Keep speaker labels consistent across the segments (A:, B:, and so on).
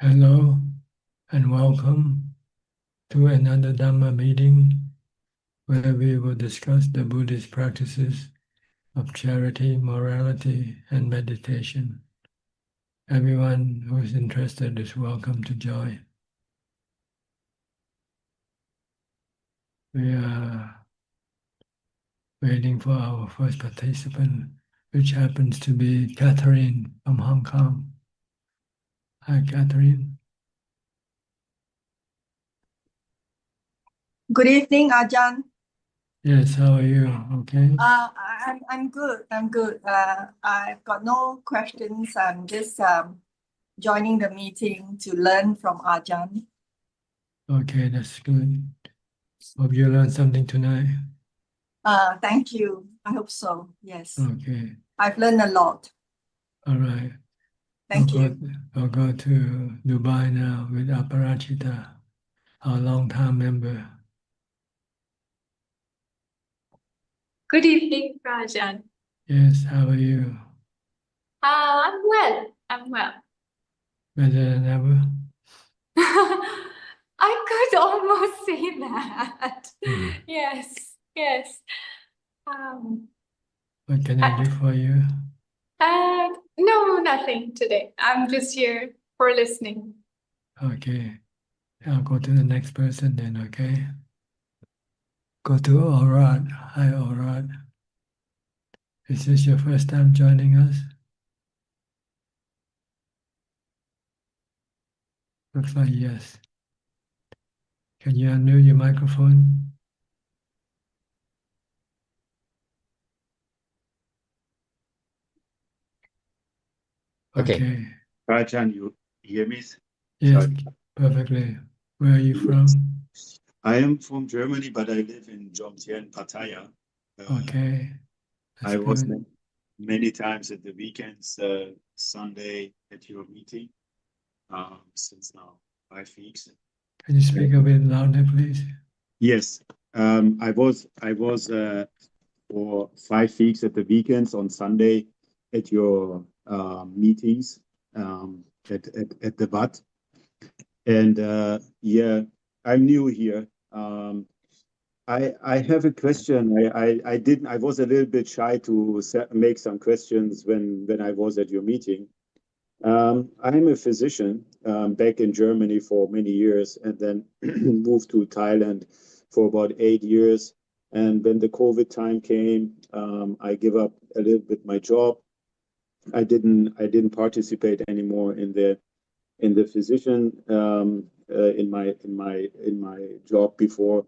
A: Hello and welcome to another Dhamma meeting where we will discuss the Buddhist practices of charity, morality, and meditation. Everyone who is interested is welcome to join. We are waiting for our first participant, which happens to be Catherine from Hong Kong. Hi, Catherine.
B: Good evening, Ajaan.
A: Yes, how are you? Okay.
B: I'm good. I'm good. I've got no questions. I'm just joining the meeting to learn from Ajaan.
A: Okay, that's good. Hope you learned something tonight.
B: Thank you. I hope so. Yes.
A: Okay.
B: I've learned a lot.
A: All right.
B: Thank you.
A: I'll go to Dubai now with Aparajita, our long-time member.
C: Good evening, Rajan.
A: Yes, how are you?
C: I'm well. I'm well.
A: Better than ever?
C: I could almost say that.
A: Hmm.
C: Yes, yes. Um,
A: What can I do for you?
C: no, nothing today. I'm just here for listening.
A: Okay. I'll go to the next person then, okay? Go to Orad. Hi, Orad. Is this your first time joining us? Looks like yes. Can you unmute your microphone? Okay.
D: Ajaan, you hear me?
A: Yes,
D: Sorry.
A: perfectly. Where are you from?
D: I am from Germany, but I live in Jomtien, Pattaya.
A: Okay, that's
D: I was
A: good.
D: many times at the weekends, Sunday at your meeting, since now 5 weeks.
A: Can you speak a bit louder, please?
D: Yes, I was for 5 weeks at the weekends on Sunday at your meetings at the VAT. And yeah, I'm new here. I have a question. I was a little bit shy to make some questions when I was at your meeting. I'm a physician back in Germany for many years, and then moved to Thailand for about 8 years. And when the COVID time came, I give up a little bit my job. I didn't participate anymore in the physician in my job before.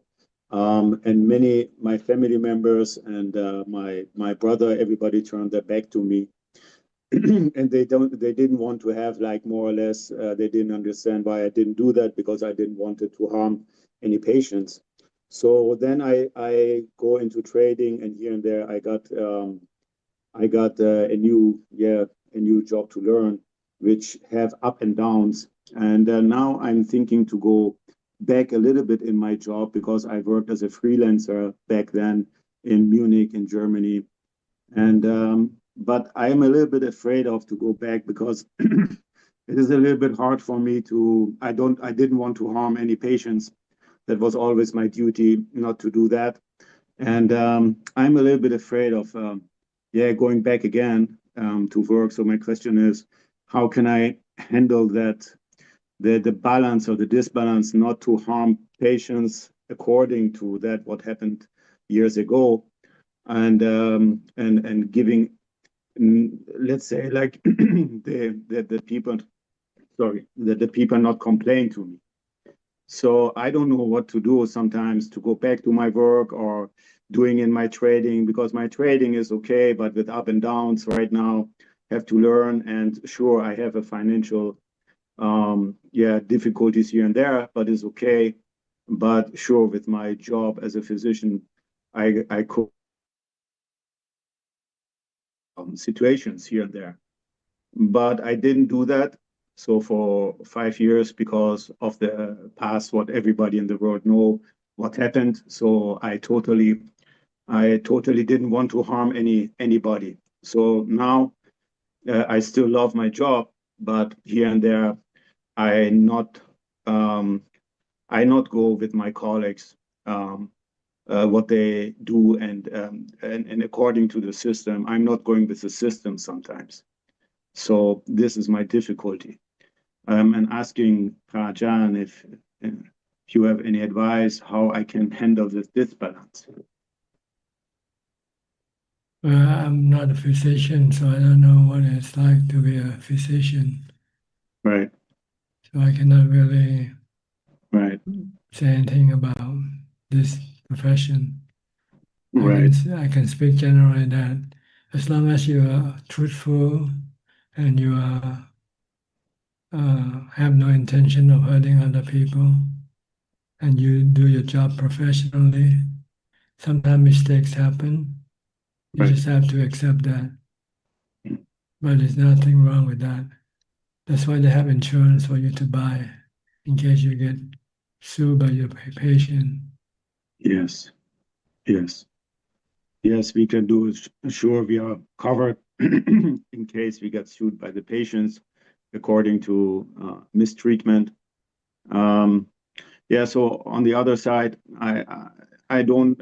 D: And many my family members and my brother, everybody turned their back to me. And they didn't want to have, like, more or less, they didn't understand why I didn't do that, because I didn't want it to harm any patients. So then I go into trading, and here and there I got a new job to learn, which have up and downs. And now I'm thinking to go back a little bit in my job, because I worked as a freelancer back then in Munich, in Germany. And but I'm a little bit afraid of to go back, because it is a little bit hard for me to. I didn't want to harm any patients. That was always my duty, not to do that. And I'm a little bit afraid of going back again to work. So my question is, how can I handle that, the balance or the disbalance, not to harm patients according to that what happened years ago, and giving, let's say, like, the people, sorry, that the people not complain to me. So I don't know what to do sometimes, to go back to my work or doing in my trading, because my trading is okay, but with up and downs right now, have to learn. And sure, I have a financial difficulties here and there, but it's okay. But sure, with my job as a physician, I could situations here and there. But I didn't do that. So for 5 years, because of the past, what everybody in the world know what happened. So I totally didn't want to harm anybody. So now I still love my job, but here and there I not I not go with my colleagues what they do and according to the system. I'm not going with the system sometimes. So this is my difficulty. And asking Ajaan if you have any advice how I can handle this disbalance.
A: Well, I'm not a physician, so I don't know what it's like to be a physician.
D: Right,
A: So I cannot really
D: right,
A: say anything about this profession.
D: right,
A: I can speak generally that as long as you are truthful and you are have no intention of hurting other people, and you do your job professionally, sometimes mistakes happen. You
D: right.
A: just have to accept that. But there's nothing wrong with that. That's why they have insurance for you to buy in case you get sued by your patient.
D: Yes, yes, yes. We can do it. Sure, we are covered in case we get sued by the patients according to mistreatment. Um, yeah. So on the other side, I don't.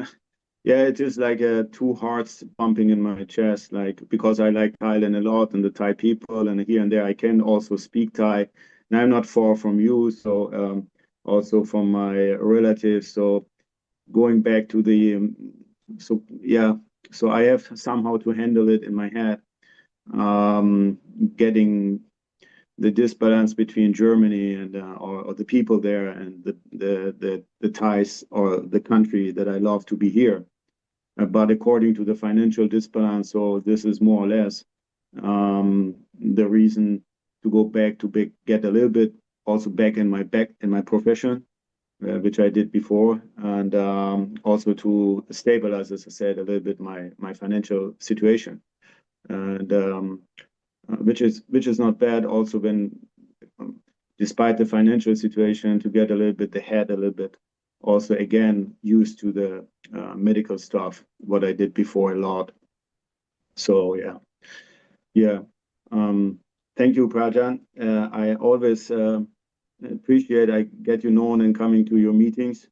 D: Yeah, it is like two hearts pumping in my chest, like because I like Thailand a lot and the Thai people, and here and there I can also speak Thai. And I'm not far from you, so also from my relatives. So going back to the, so yeah, so I have somehow to handle it in my head, getting the disbalance between Germany and or the people there and the Thais or the country that I love to be here. But according to the financial disbalance, so this is more or less the reason to go back to get a little bit also back in my profession, which I did before, and also to stabilize, as I said, a little bit my financial situation, and which is not bad. Also, when despite the financial situation, to get a little bit ahead, a little bit also again used to the medical stuff what I did before a lot. So yeah. Thank you, Prajan. I always appreciate I get you known and coming to your meetings.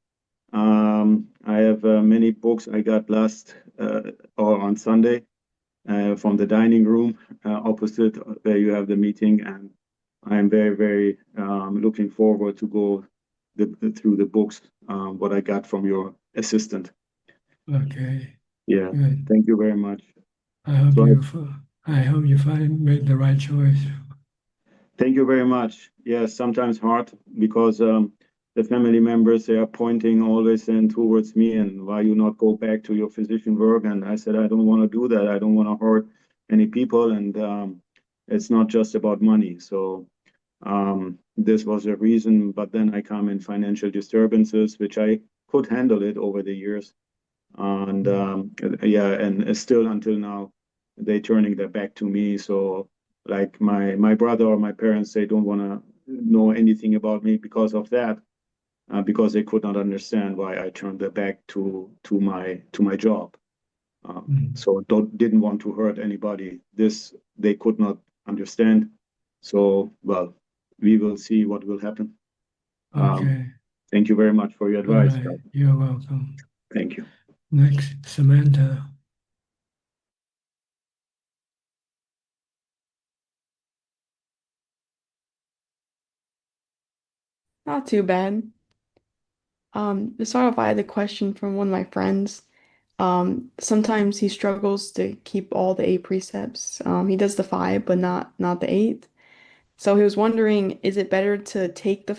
D: I have many books I got last or on Sunday from the dining room opposite where you have the meeting, and I'm very looking forward to go through the books what I got from your assistant.
A: Okay,
D: Yeah,
A: good.
D: thank you very much.
A: I hope
D: So
A: I hope you make the right choice.
D: thank you very much. Yes, sometimes hard because the family members they are pointing always in towards me and why you not go back to your physician work. And I said I don't want to do that. I don't want to hurt any people, and it's not just about money. So this was a reason. But then I come in financial disturbances, which I could handle it over the years, and yeah, and still until now they turning their back to me. So like my brother or my parents, they don't want to know anything about me because of that, because they could not understand why I turned their back to my job. So didn't want to hurt anybody. This they could not understand. So well, we will see what will happen.
A: Okay,
D: Thank you very much for your
A: all
D: advice.
A: right. You're welcome.
D: Thank you.
A: Next, Samantha.
E: Not too bad. To start off, I had a question from one of my friends. Sometimes he struggles to keep all the eight precepts. He does the five, but not the eight. So he was wondering, is it better to take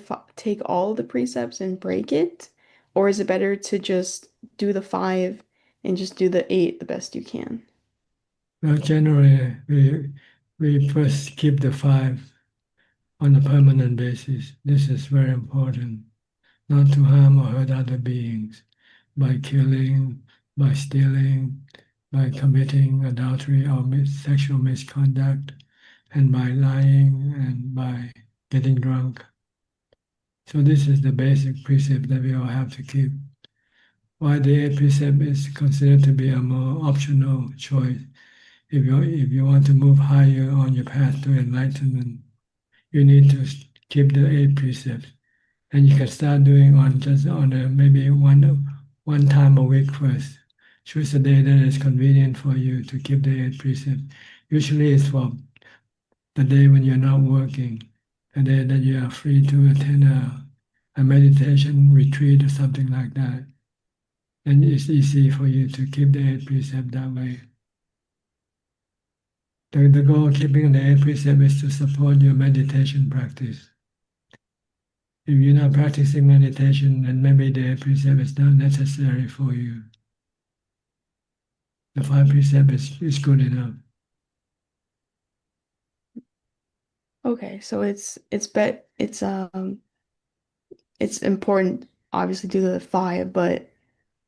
E: all of the precepts and break it, or is it better to just do the five and just do the eight the best you can?
A: Well, generally, we first keep the five on a permanent basis. This is very important, not to harm or hurt other beings by killing, by stealing, by committing adultery or sexual misconduct, and by lying and by getting drunk. So this is the basic precept that we all have to keep. Why the eighth precept is considered to be a more optional choice. If you want to move higher on your path to enlightenment, you need to keep the 8 precepts. And you can start doing on just on a, maybe one time a week first. Choose a day that is convenient for you to keep the 8 precepts. Usually it's for the day when you're not working, the day that you are free to attend a meditation retreat or something like that. And it's easy for you to keep the 8 precepts that way. The goal of keeping the 8 precepts is to support your meditation practice. If you're not practicing meditation, then maybe the 8 precept is not necessary for you. The 5 precept is good enough.
E: Okay, so it's important obviously to do the 5, but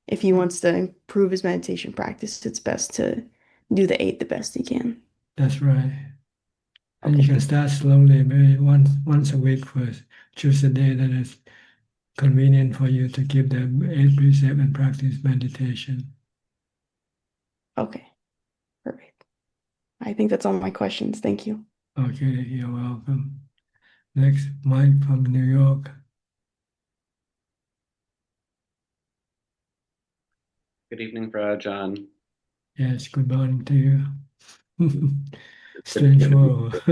E: if he wants to improve his meditation practice, it's best to do the 8 the best he can.
A: That's right. And
E: Okay.
A: you can start slowly, maybe once a week first. Choose a day that is convenient for you to keep the 8 precept and practice meditation.
E: Okay, perfect. I think that's all my questions. Thank you.
A: Okay, you're welcome. Next, Mike from New York.
F: Good evening, Ajaan.
A: Yes, good morning to you. Strange world.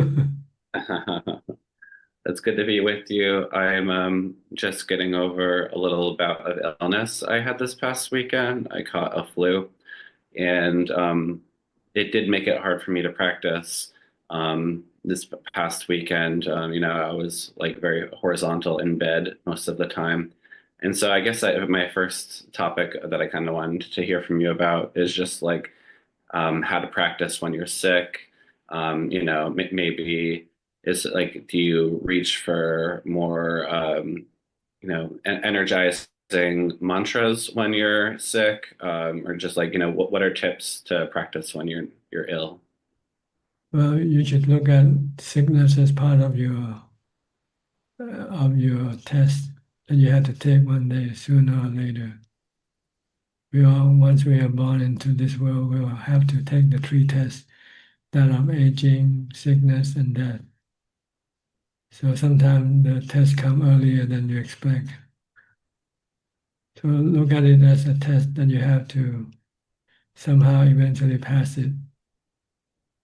F: It's good to be with you. I'm just getting over a little bout of illness I had this past weekend. I caught a flu, and it did make it hard for me to practice. This past weekend, I was like very horizontal in bed most of the time. And so I guess my first topic that I kind of wanted to hear from you about is just like how to practice when you're sick. Maybe is like, do you reach for more, energizing mantras when you're sick, or just like, what are tips to practice when you're ill?
A: Well, you should look at sickness as part of your test that you have to take one day, sooner or later. Once we are born into this world, we will have to take the 3 tests that are aging, sickness, and death. So sometimes the tests come earlier than you expect. So look at it as a test that you have to somehow eventually pass it.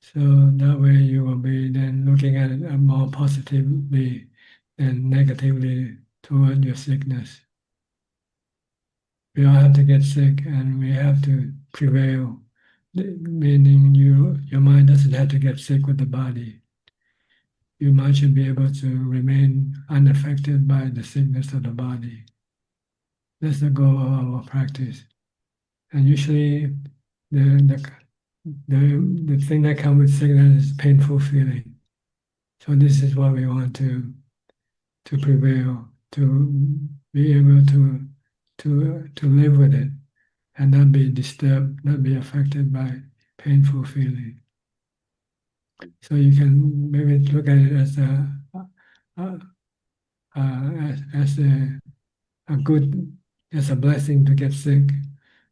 A: So that way you will be then looking at it more positively than negatively toward your sickness. We all have to get sick and we have to prevail, meaning your mind doesn't have to get sick with the body. Your mind should be able to remain unaffected by the sickness of the body. That's the goal of our practice. And usually the thing that comes with sickness is painful feeling. So this is what we want to prevail, to be able to live with it and not be disturbed, not be affected by painful feeling. So you can maybe look at it as a blessing to get sick.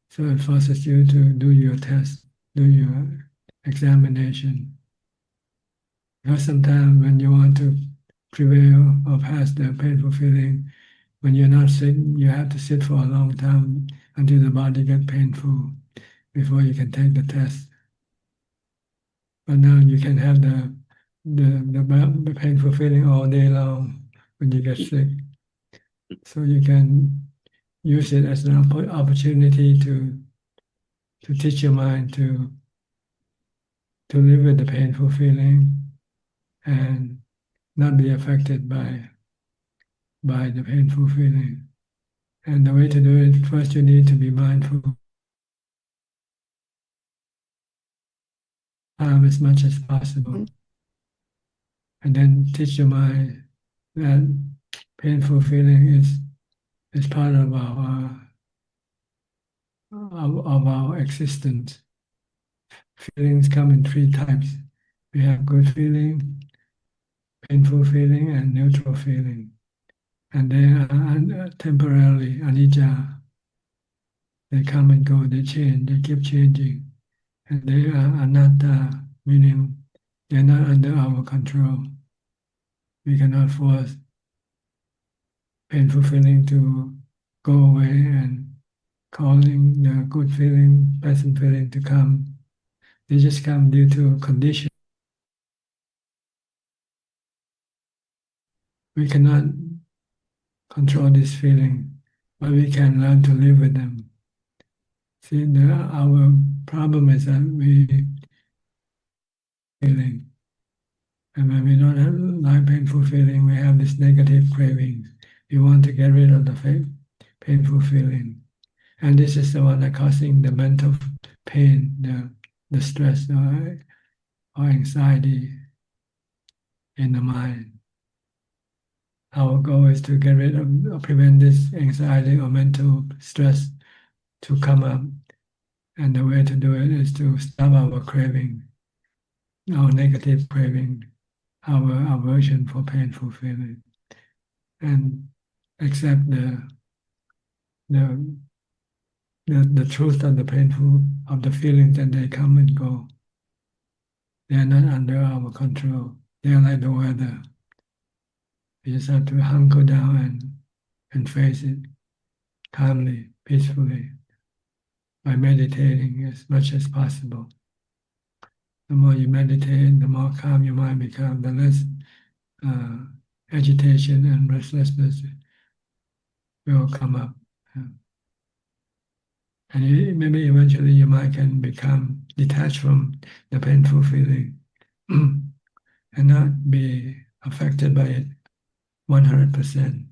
A: So it forces you to do your test, do your examination. Because sometimes when you want to prevail or pass the painful feeling, when you're not sick, you have to sit for a long time until the body gets painful before you can take the test. But now you can have the painful feeling all day long when you get sick. So you can use it as an opportunity to teach your mind to live with the painful feeling and not be affected by the painful feeling. And the way to do it, first you need to be mindful as much as possible. And then teach your mind that painful feeling is part of our existence. Feelings come in 3 types. We have good feeling, painful feeling, and neutral feeling. And they are temporarily anicca. They come and go, they change, they keep changing. And they are anatta, meaning they're not under our control. We cannot force painful feeling to go away and calling the good feeling, pleasant feeling to come. They just come due to condition. We cannot control this feeling, but we can learn to live with them. See, our problem is that we feeling, and when we don't have like painful feeling, we have this negative cravings. We want to get rid of the painful feeling, and this is the one that causing the mental pain, the stress or anxiety in the mind. Our goal is to get rid of or prevent this anxiety or mental stress to come up. And the way to do it is to stop our craving, our negative craving, our aversion for painful feeling, and accept the the truth of the painful of the feelings that they come and go. They are not under our control. They are like the weather. We just have to hunker down and face it calmly, peacefully, by meditating as much as possible. The more you meditate, the more calm your mind becomes, the less agitation and restlessness will come up. And maybe eventually your mind can become detached from the painful feeling and not be affected by it 100%.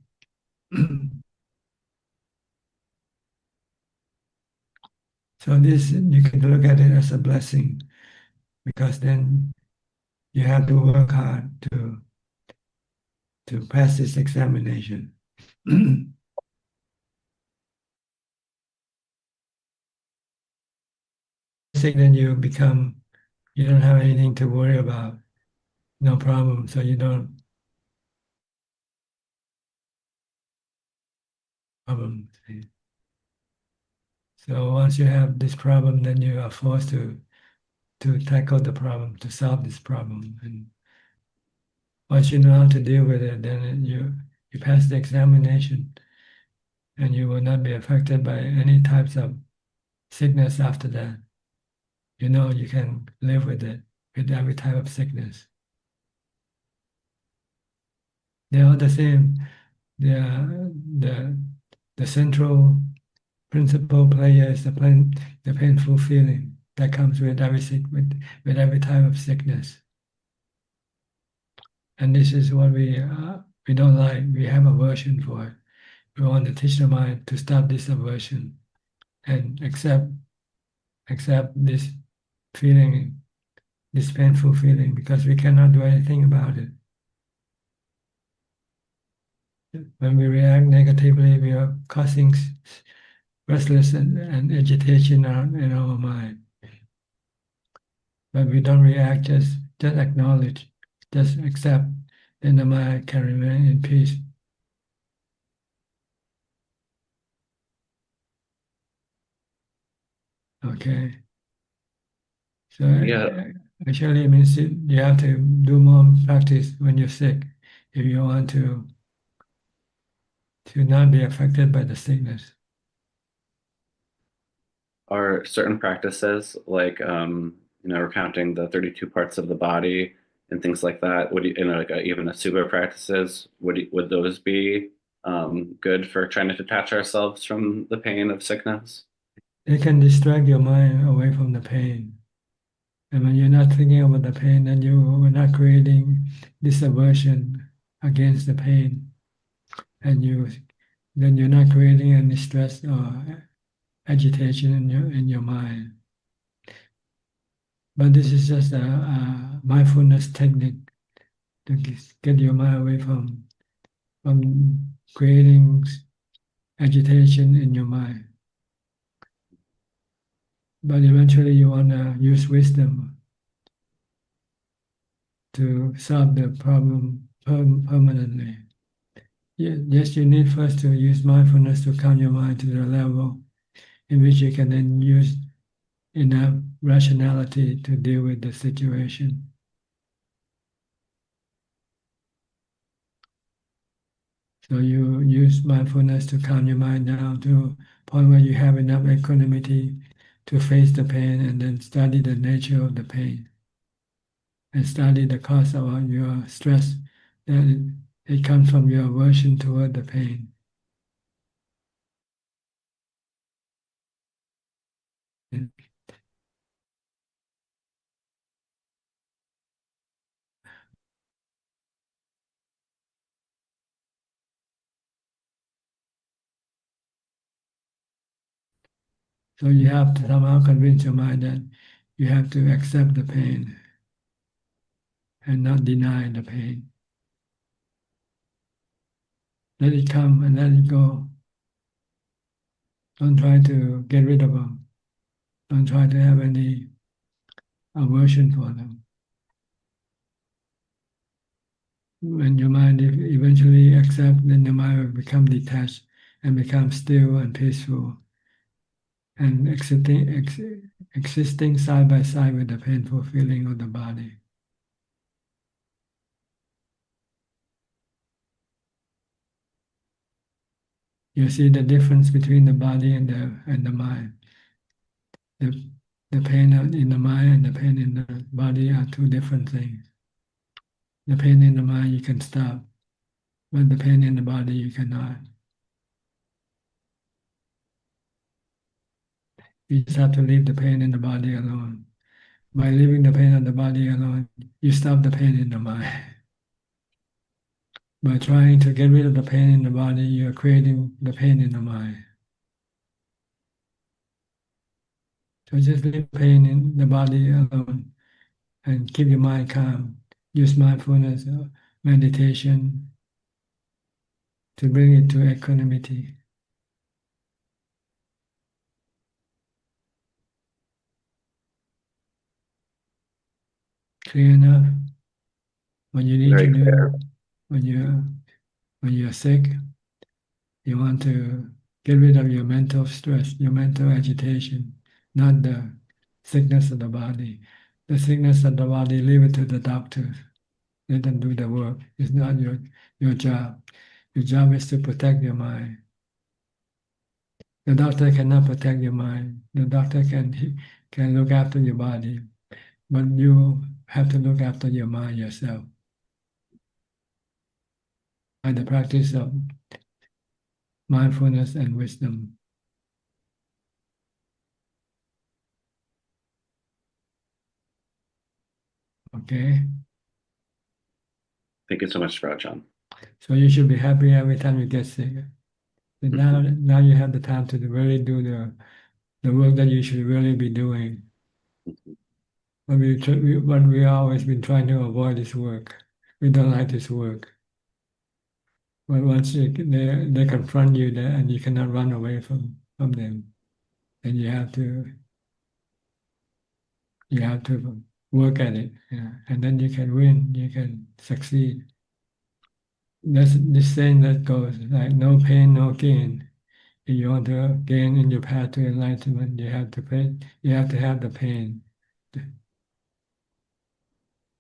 A: So this, you can look at it as a blessing, because then you have to work hard to pass this examination. Then you don't have anything to worry about, no problem. So you don't problem. So once you have this problem, then you are forced to tackle the problem, to solve this problem. And once you know how to deal with it, then you pass the examination, and you will not be affected by any types of sickness after that. You know you can live with it, with every type of sickness. They are the same. They are the central principal player is the painful feeling that comes with with every type of sickness. And this is what we don't like. We have aversion for it. We want to teach the mind to stop this aversion and accept this feeling, this painful feeling, because we cannot do anything about it. When we react negatively, we are causing restlessness and agitation in our mind. But we don't react, just acknowledge, just accept, then the mind can remain in peace. Okay. So actually, it means you have to do more practice when you're sick if you want to not be affected by the sickness.
F: Are certain practices like recounting the 32 parts of the body and things like that, would you, like even Asuba practices, would those be good for trying to detach ourselves from the pain of sickness?
A: It can distract your mind away from the pain. And when you're not thinking about the pain, then you are not creating this aversion against the pain. And then you're not creating any stress or agitation in your mind. But this is just a mindfulness technique to get your mind away from creating agitation in your mind. But eventually you want to use wisdom to solve the problem permanently. Yes, you need first to use mindfulness to calm your mind to the level in which you can then use enough rationality to deal with the situation. So you use mindfulness to calm your mind down to a point where you have enough equanimity to face the pain and then study the nature of the pain and study the cause of your stress, that it comes from your aversion toward the pain. So you have to somehow convince your mind that you have to accept the pain and not deny the pain. Let it come and let it go. Don't try to get rid of them. Don't try to have any aversion for them. When your mind eventually accepts, then your mind will become detached and become still and peaceful and existing side by side with the painful feeling of the body. You see the difference between the body and the mind. The pain in the mind and the pain in the body are two different things. The pain in the mind you can stop, but the pain in the body you cannot. You just have to leave the pain in the body alone. By leaving the pain in the body alone, you stop the pain in the mind. By trying to get rid of the pain in the body, you are creating the pain in the mind. So just leave pain in the body alone and keep your mind calm. Use mindfulness, meditation to bring it to equanimity. Clear enough? What you need
F: Very
A: to do
F: clear.
A: when you're sick, you want to get rid of your mental stress, your mental agitation, not the sickness of the body. The sickness of the body, leave it to the doctors. Let them do the work. It's not your job. Your job is to protect your mind. The doctor cannot protect your mind. The doctor can look after your body, but you have to look after your mind yourself by the practice of mindfulness and wisdom. Okay?
F: Thank you so much, Ajaan.
A: So you should be happy every time you get sick. And now you have the time to really do the work that you should really be doing. But we always been trying to avoid this work. We don't like this work. But once they confront you there and you cannot run away from them, then you have to work at it, yeah. And then you can win, you can succeed. That's the saying that goes like no pain, no gain. If you want to gain in your path to enlightenment, you have to pay, you have to have the pain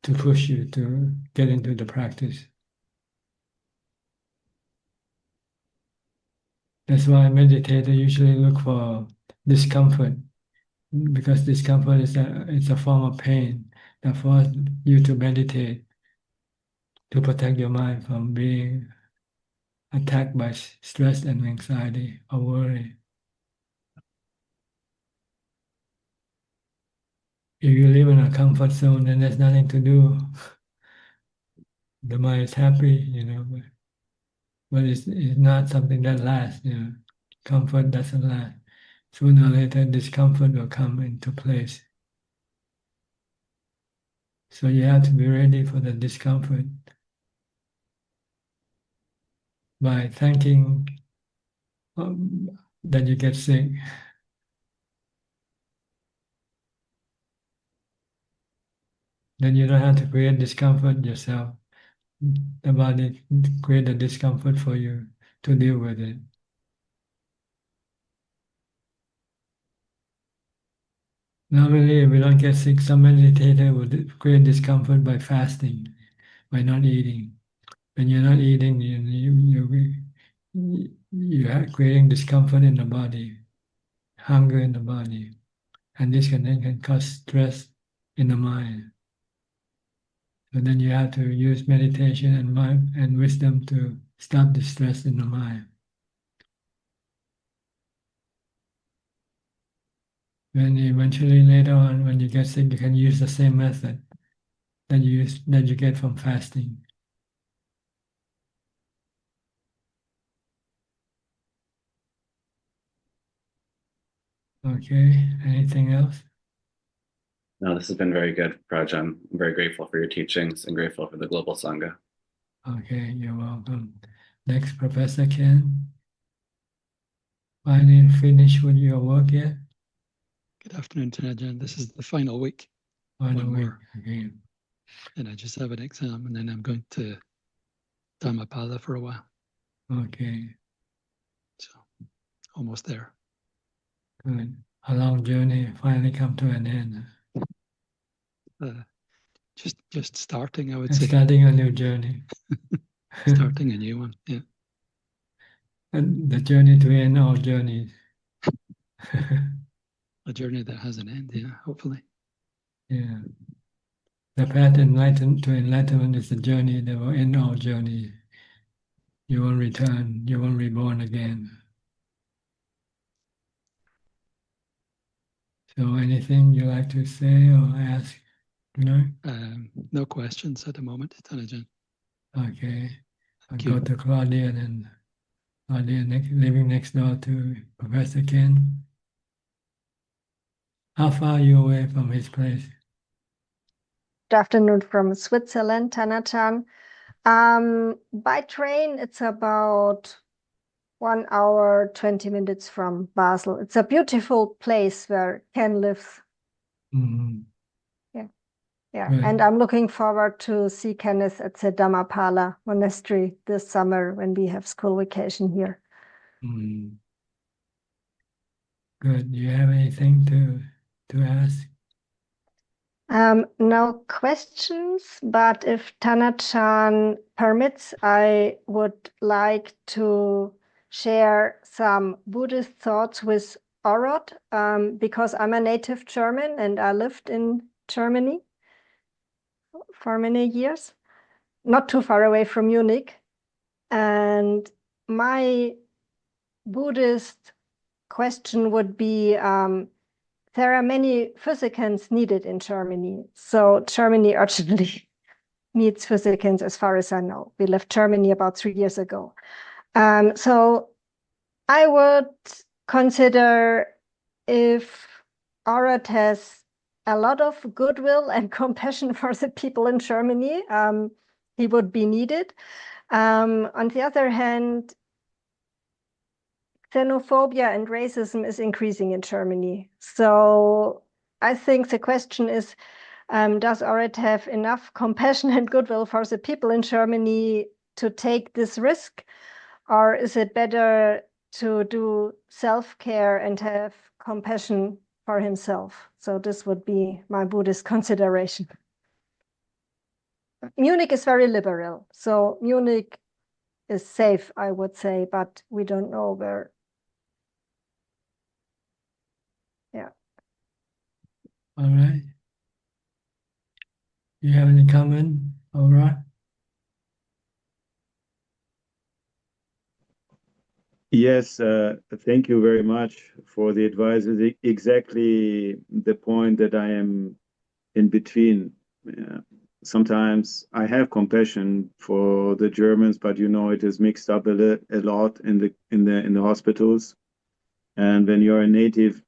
A: to push you to get into the practice. That's why meditators usually look for discomfort, because discomfort is it's a form of pain that forces you to meditate to protect your mind from being attacked by stress and anxiety or worry. If you live in a comfort zone, then there's nothing to do. The mind is happy, but it's not something that lasts. Comfort doesn't last. Sooner or later, discomfort will come into place. So you have to be ready for the discomfort by thanking that you get sick. Then you don't have to create discomfort yourself. The body create the discomfort for you to deal with it. Normally, if we don't get sick, some meditator would create discomfort by fasting, by not eating. when you're not eating, you are creating discomfort in the body, hunger in the body, and this can cause stress in the mind. So then you have to use meditation and mind and wisdom to stop the stress in the mind. Then eventually later on, when you get sick, you can use the same method that you get from fasting. Okay, anything else?
F: No, this has been very good, Prajan. I'm very grateful for your teachings and grateful for the Global Sangha.
A: Okay, you're welcome. Next, Professor Ken. Finally finished with your work yet?
G: Good afternoon, Ajaan. This is the final week.
A: Final
G: One
A: week.
G: more.
A: Okay.
G: And I just have an exam, and then I'm going to Dhammapada for a while.
A: Okay,
G: So almost there.
A: good. A long journey finally come to an end.
G: Just starting, I would
A: And
G: say.
A: starting a new journey.
G: Starting a new one, yeah.
A: And the journey to end all journeys.
G: A journey that has an end, yeah, hopefully.
A: Yeah. The path to enlightenment is the journey that will end all journeys. You won't return, you won't reborn again. So anything you like to say or ask? No?
G: No questions at the moment, Ajaan.
A: Okay. I'll
G: Thank
A: go
G: you.
A: to Claudia then. Claudia living next door to Professor Ken. How far are you away from his place?
H: Good afternoon from Switzerland, Tanatan. By train, it's about 1 hour, 20 minutes from Basel. It's a beautiful place where Ken lives.
A: Mm-hmm.
H: Yeah,
A: Good.
H: and I'm looking forward to see Kenneth at the Dhammapala Monastery this summer when we have school vacation here.
A: Mm. Good. Do you have anything to ask?
H: No questions, but if Tanachan permits, I would like to share some Buddhist thoughts with Orod, because I'm a native German and I lived in Germany for many years, not too far away from Munich. And my Buddhist question would be, there are many physicians needed in Germany. So Germany urgently needs physicians as far as I know. We left Germany about 3 years ago. So I would consider if Arad has a lot of goodwill and compassion for the people in Germany, he would be needed. On the other hand, xenophobia and racism is increasing in Germany. So I think the question is, does Orit have enough compassion and goodwill for the people in Germany to take this risk? Or is it better to do self-care and have compassion for himself? So this would be my Buddhist consideration. Munich is very liberal. So Munich is safe, I would say, but we don't know where. Yeah.
A: All right. You have any comment? All right.
D: Yes, thank you very much for the advice. It's exactly the point that I am in between. Sometimes I have compassion for the Germans, but you know it is mixed up a lot in the hospitals. And when you're a native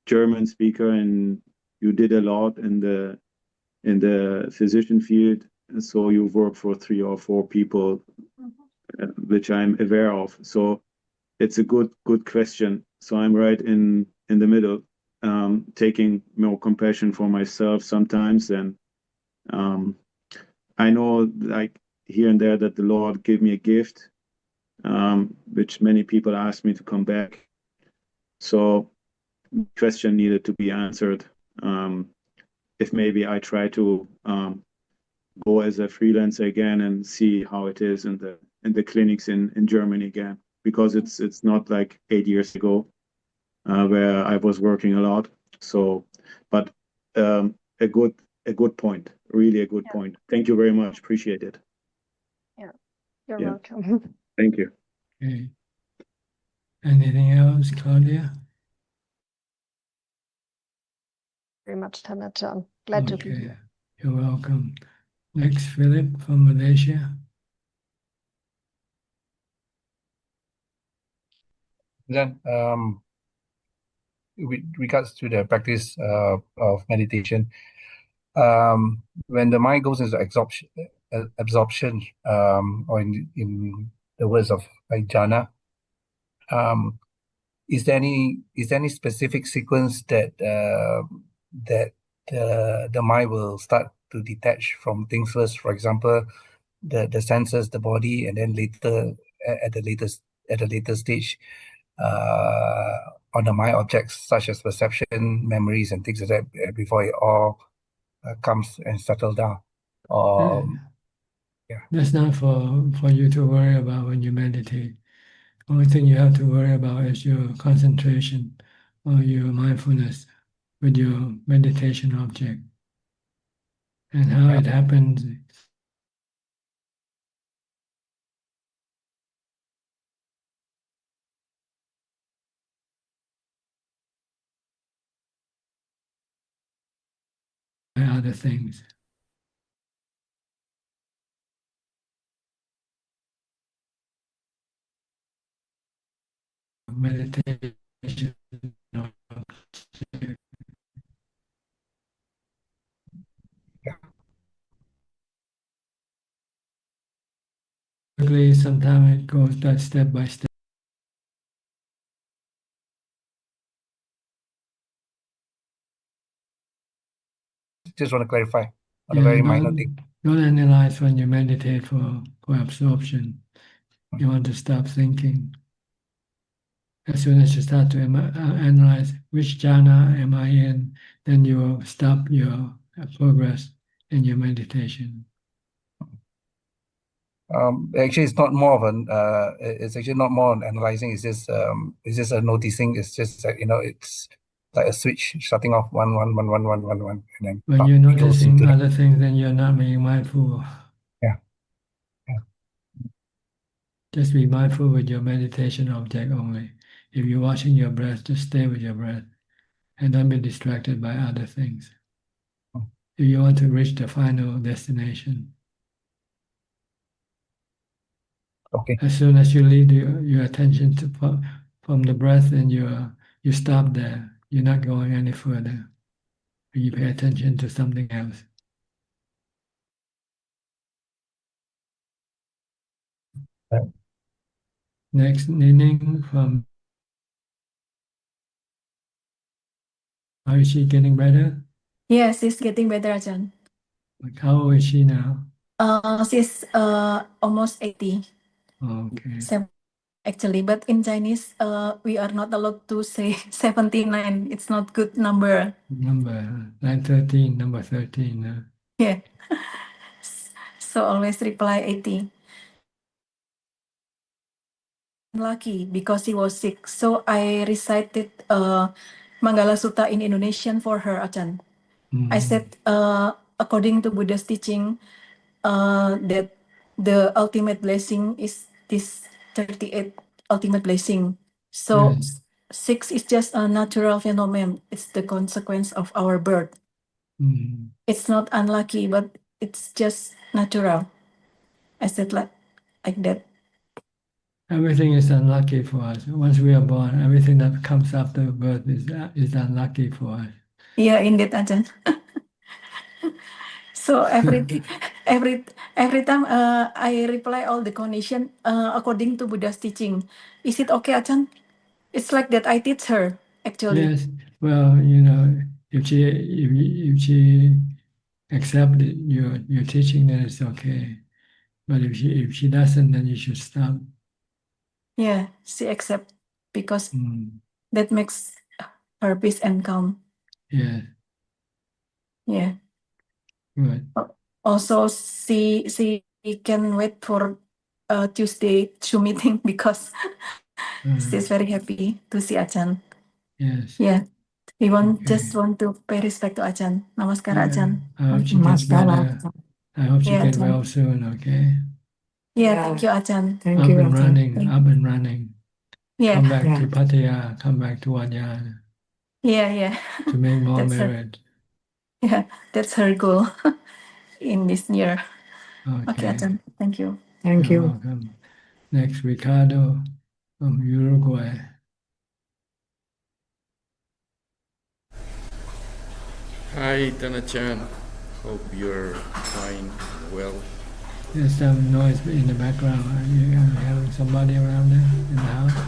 D: German speaker and you did a lot in the physician field, so you work for 3 or 4 people, which I'm aware of. So it's a good question. So I'm right in the middle, taking more compassion for myself sometimes, and I know, like here and there, that the Lord gave me a gift, which many people asked me to come back. So the question needed to be answered. If maybe I try to go as a freelancer again and see how it is in the clinics in Germany again, because it's not like 8 years ago where I was working a lot. So, but a good point, really a good point. Thank you very much. Appreciate it.
H: Yeah, you're
D: Yeah.
H: welcome.
D: Thank you.
A: Okay. Anything else, Claudia?
H: Very much, Tanachan. Glad to be
A: Okay.
H: here.
A: You're welcome. Next, Philip from Malaysia.
I: Then, with regards to the practice of meditation, when the mind goes into absorption, or in the words of like jhana, is there any specific sequence that the mind will start to detach from things first? For example, the senses, the body, and then later at the later stage, on the mind objects such as perception, memories, and things like that, before it all comes and settle down. Yeah.
A: That's not for you to worry about when you meditate. Only thing you have to worry about is your concentration or your mindfulness with your meditation object. And how it happens by other things. Meditation. Quickly, sometimes it goes that step by step.
I: Just want to clarify on a very minor thing.
A: Don't analyze when you meditate for absorption. You want to stop thinking. As soon as you start to analyze which jhana am I in, then you will stop your progress in your meditation.
I: Actually, it's not more of an. It's actually not more on analyzing. It's just a noticing. It's just that it's like a switch starting off one, and then
A: When you're noticing other things, then you're not being mindful.
I: Yeah.
A: Just be mindful with your meditation object only. If you're watching your breath, just stay with your breath and don't be distracted by other things. If you want to reach the final destination.
I: Okay.
A: As soon as you lead your attention from the breath and you stop there, you're not going any further. You pay attention to something else.
I: Right.
A: Next, Nining from. How is she getting better?
J: Yes, she's getting better, Ajahn.
A: Like how old is she now?
J: She's almost 80.
A: Okay.
J: Actually, but in Chinese, we are not allowed to say 79. It's not good number.
A: Number 13, number 13.
J: Yeah. So always reply 80. Lucky because he was sick. So I recited Mangala Sutta in Indonesian for her, Ajahn. I said, according to Buddha's teaching, that the ultimate blessing is this 38 ultimate blessing. So
A: Yes.
J: 6 is just a natural phenomenon. It's the consequence of our birth. It's not unlucky, but it's just natural. I said like that.
A: Everything is unlucky for us. Once we are born, everything that comes after birth is unlucky for us.
J: Yeah, indeed, Ajahn. So every time I reply all the condition according to Buddha's teaching. Is it okay, Ajahn? It's like that I teach her actually.
A: Yes. Well, if she accept your teaching, then it's okay. But if she doesn't, then you should stop.
J: Yeah, she accept because that makes her peace and calm.
A: Yeah.
J: Yeah.
A: Good.
J: Also, she can wait for Tuesday Zoom meeting because she's very happy to see Ajahn.
A: Yes.
J: Yeah, we
A: Okay.
J: just want to pay respect to Ajahn. Namaskar,
A: Yeah.
J: Ajahn.
A: I hope she gets
J: Namaskar,
A: better.
J: Ajahn.
A: I hope she
J: Yeah,
A: gets
J: Ajahn.
A: well soon, okay?
J: Yeah, thank you, Ajahn.
A: Up and running, up and running.
J: Yeah,
A: Come back to Pattaya, come back to Ajahn
J: yeah.
A: to make more
J: That's her,
A: merit.
J: yeah, that's her goal in this year. Okay,
A: Okay.
J: Ajahn. Thank you.
A: You're welcome. Next, Ricardo from Uruguay.
K: Hi, Tana-chan. Hope you're fine, well.
A: There's some noise in the background. Are you having somebody around there in the house?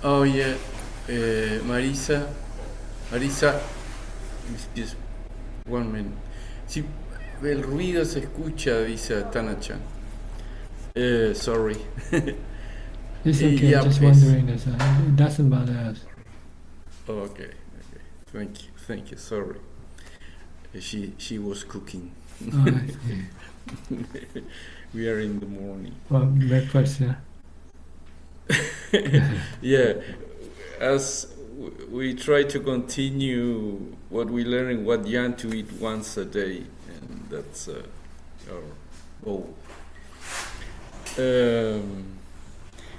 K: Oh, yeah. Marisa, just 1 minute. Sí, el ruido se escucha, dice Tana-chan. Sorry.
A: It's okay,
K: Yeah,
A: just
K: please.
A: wondering this. It doesn't bother us.
K: Oh, okay. Thank you, sorry. She was cooking.
A: Oh, I see.
K: We are in the morning.
A: Well, breakfast, yeah.
K: Yeah, as we try to continue what we learn in Wat Yan to eat once a day, and that's our goal.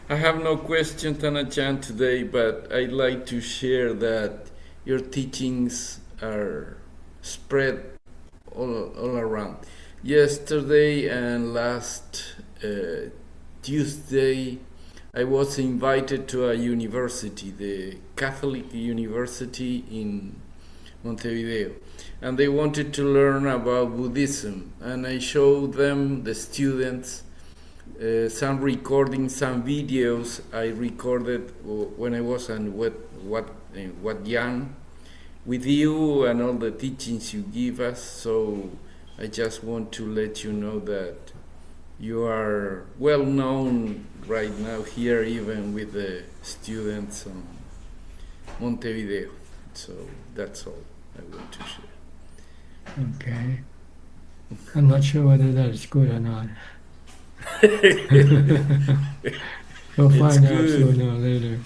K: I have no question, Tana-chan, today, but I'd like to share that your teachings are spread all around. Yesterday and last Tuesday, I was invited to a university, the Catholic University in Montevideo, and they wanted to learn about Buddhism, and I showed them, the students, some recordings, some videos I recorded when I was in Wat Yan with you and all the teachings you give us. So I just want to let you know that you are well known right now here, even with the students on Montevideo. So that's all I want to share.
A: Okay. I'm not sure whether that is good or not. We'll find out sooner or later.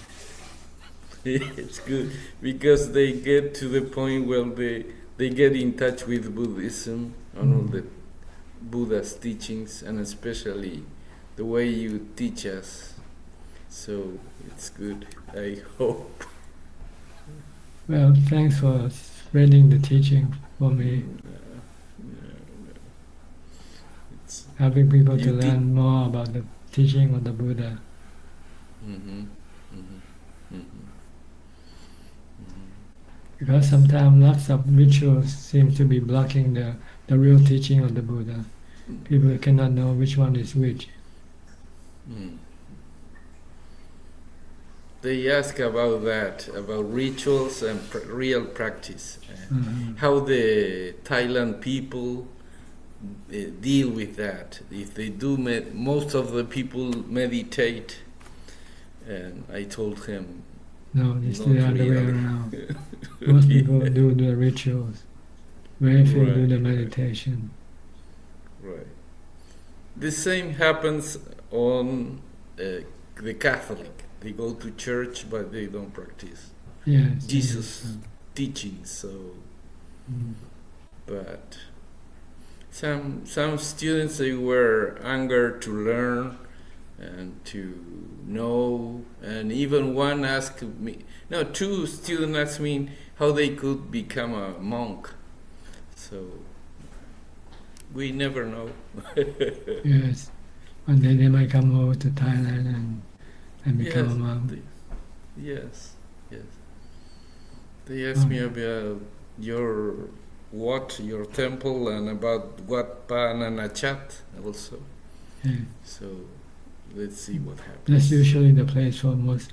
K: It's good because they get to the point where they get in touch with Buddhism and all the Buddha's teachings, and especially the way you teach us. So it's good, I hope.
A: Well, thanks for spreading the teaching for me. Helping people to learn more about the teaching of the Buddha. Because sometimes lots of rituals seem to be blocking the real teaching of the Buddha. People cannot know which one is which.
K: They ask about that, about rituals and real practice. How the Thailand people deal with that. If they do, most of the people meditate, and I told him,
A: no, it's the other way around. Most people do the rituals. Very few do the meditation.
K: Right. The same happens on the Catholic. They go to church, but they don't practice Jesus' teachings. So, but some students, they were eager to learn and to know, and even one asked me, no, 2 students asked me how they could become a monk. So we never know.
A: Yes, one day they might come over to Thailand and become a monk.
K: Yes. They asked me about your temple, and about Wat Pananachat also.
A: Yeah.
K: So let's see what happens.
A: That's usually the place for most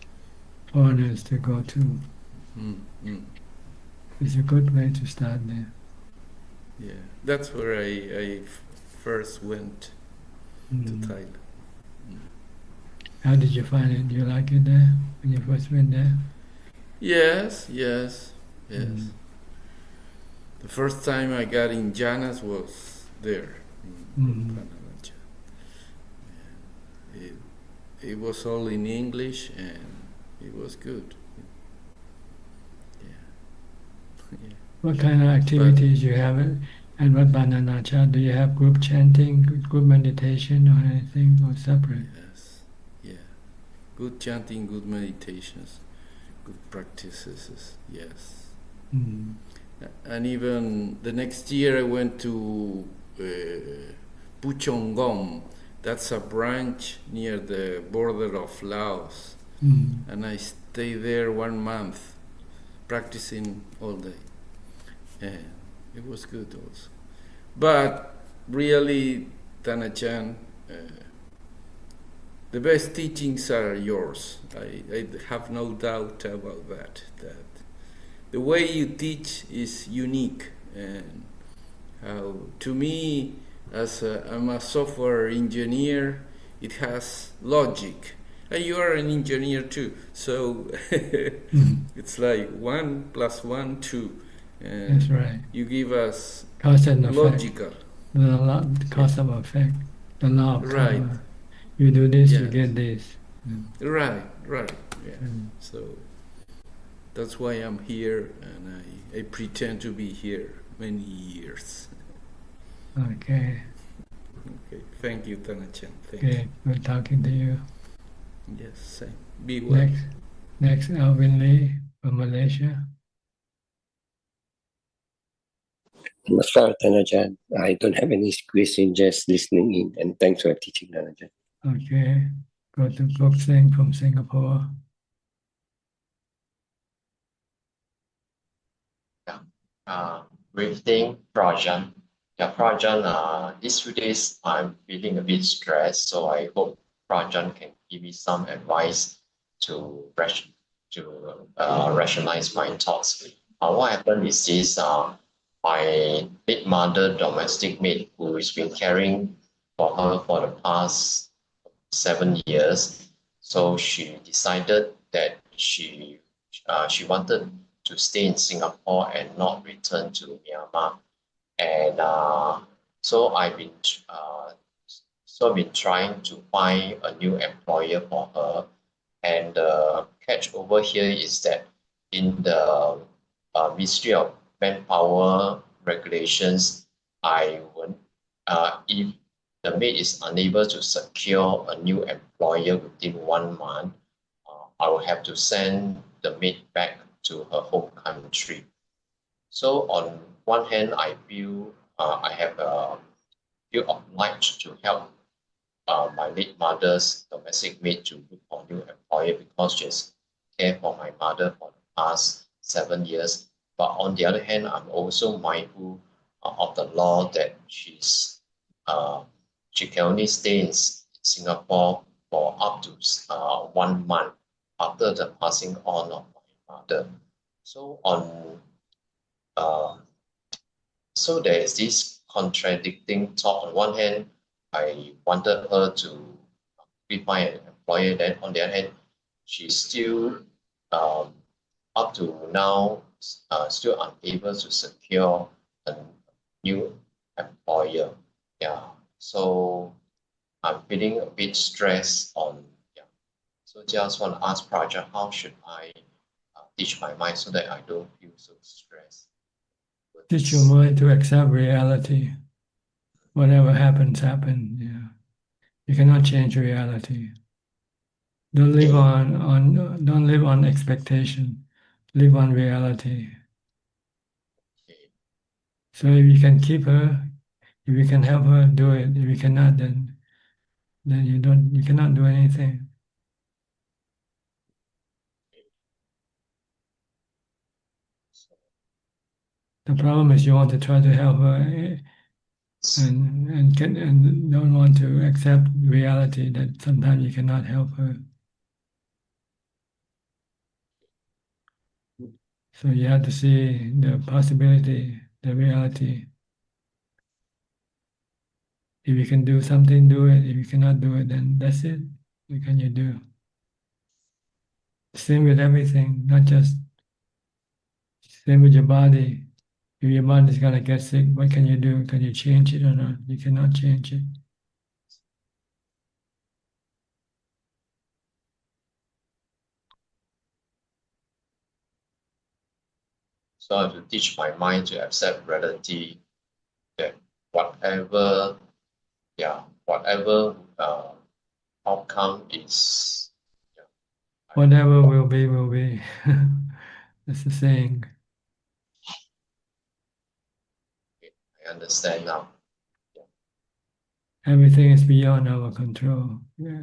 A: foreigners to go to. It's a good way to start there.
K: Yeah, that's where I first went to Thailand.
A: How did you find it? Do you like it there when you first went there?
K: Yes. The first time I got in jhanas was there in Pananacha. It was all in English and it was good. Yeah.
A: What kind of activities you have at Wat Bananacha? Do you have group chanting, group meditation, or anything, or separate?
K: Yes, yeah. Good chanting, good meditations, good practices. Yes.
A: Mm.
K: And even the next year I went to Puchongom. That's a branch near the border of Laos. And I stayed there 1 month practicing all day. And it was good also. But really, Tanachan, the best teachings are yours. I have no doubt about that the way you teach is unique, and how, to me, I'm a software engineer, it has logic, and you are an engineer too, so it's like 1 + 1 2, and
A: that's right.
K: you give us
A: Cause and
K: logical.
A: The cause of effect, the law of
K: Right.
A: karma. You do this, you
K: Yes.
A: get this.
K: Right, yeah. So that's why I'm here, and I pretend to be here many years.
A: Okay.
K: Okay, thank you, Tanachan. Thank
A: Okay, good talking to you.
K: you. Yes, same. Be well.
A: Next, Alvin Lee from Malaysia.
L: Namaskar, Tanajan. I don't have any question, just listening in, and thanks for teaching, Tanajan.
A: Okay, go to Gok Singh from Singapore.
M: Good evening, Prajan. Yeah, Prajan, these 2 days I'm feeling a bit stressed, so I hope Prajan can give me some advice to rationalize my thoughts. What happened is this, my late mother, domestic maid, who has been caring for her for the past 7 years, so she decided that she wanted to stay in Singapore and not return to Myanmar. And so I've been trying to find a new employer for her. And the catch over here is that in the Ministry of Manpower regulations, if the maid is unable to secure a new employer within 1 month, I will have to send the maid back to her home country. So on one hand, I feel I have feel obliged to help my late mother's domestic maid to look for a new employer because she has cared for my mother for the past 7 years. But on the other hand, I'm also mindful of the law that she can only stay in Singapore for up to 1 month after the passing on of my mother. So so there is this contradicting thought. On one hand, I wanted her to find an employer. Then on the other hand, she's still up to now still unable to secure a new employer. Yeah. So I'm feeling a bit stressed on. Yeah. So just want to ask Praja, how should I teach my mind so that I don't feel so stressed?
A: Teach your mind to accept reality. Whatever happens, happens. Yeah. You cannot change reality. Don't live don't live on expectation. Live on reality. So if you can keep her, if you can help her, do it. If you cannot, then you cannot do anything. The problem is you want to try to help her and don't want to accept reality that sometimes you cannot help her. So you have to see the possibility, the reality. If you can do something, do it. If you cannot do it, then that's it. What can you do? Same with everything, not just same with your body. If your mind is gonna get sick, what can you do? Can you change it or not? You cannot change it.
M: So I have to teach my mind to accept reality, that whatever outcome is,
A: Whatever will be, will be. That's the saying.
M: I understand now.
A: Everything is beyond our control. Yeah.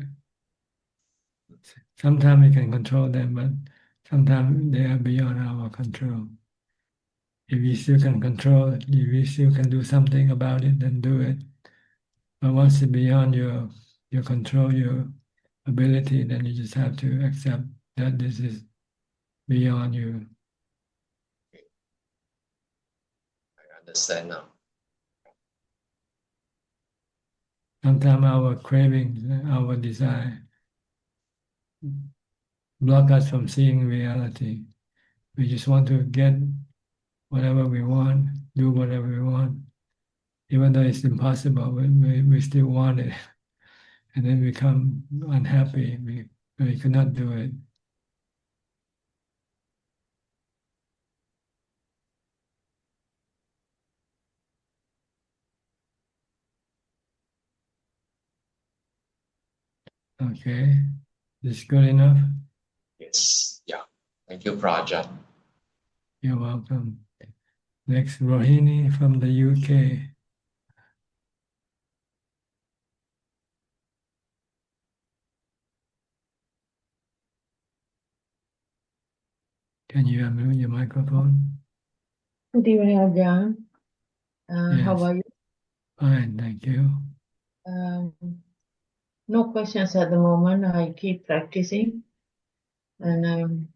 A: Sometimes we can control them, but sometimes they are beyond our control. If you still can control it, if you still can do something about it, then do it. But once it's beyond your control, your ability, then you just have to accept that this is beyond you.
M: I understand now.
A: Sometimes our cravings, our desire, block us from seeing reality. We just want to get whatever we want, do whatever we want. Even though it's impossible, we still want it. And then we become unhappy. We cannot do it. Okay. Is this good enough?
M: Yes, yeah. Thank you, Prajan.
A: You're welcome. Next, Rohini from the UK. Can you unmute your microphone?
N: Good evening, Ajaan.
A: Yes.
N: How are you?
A: Fine, thank you.
N: No questions at the moment. I keep practicing, and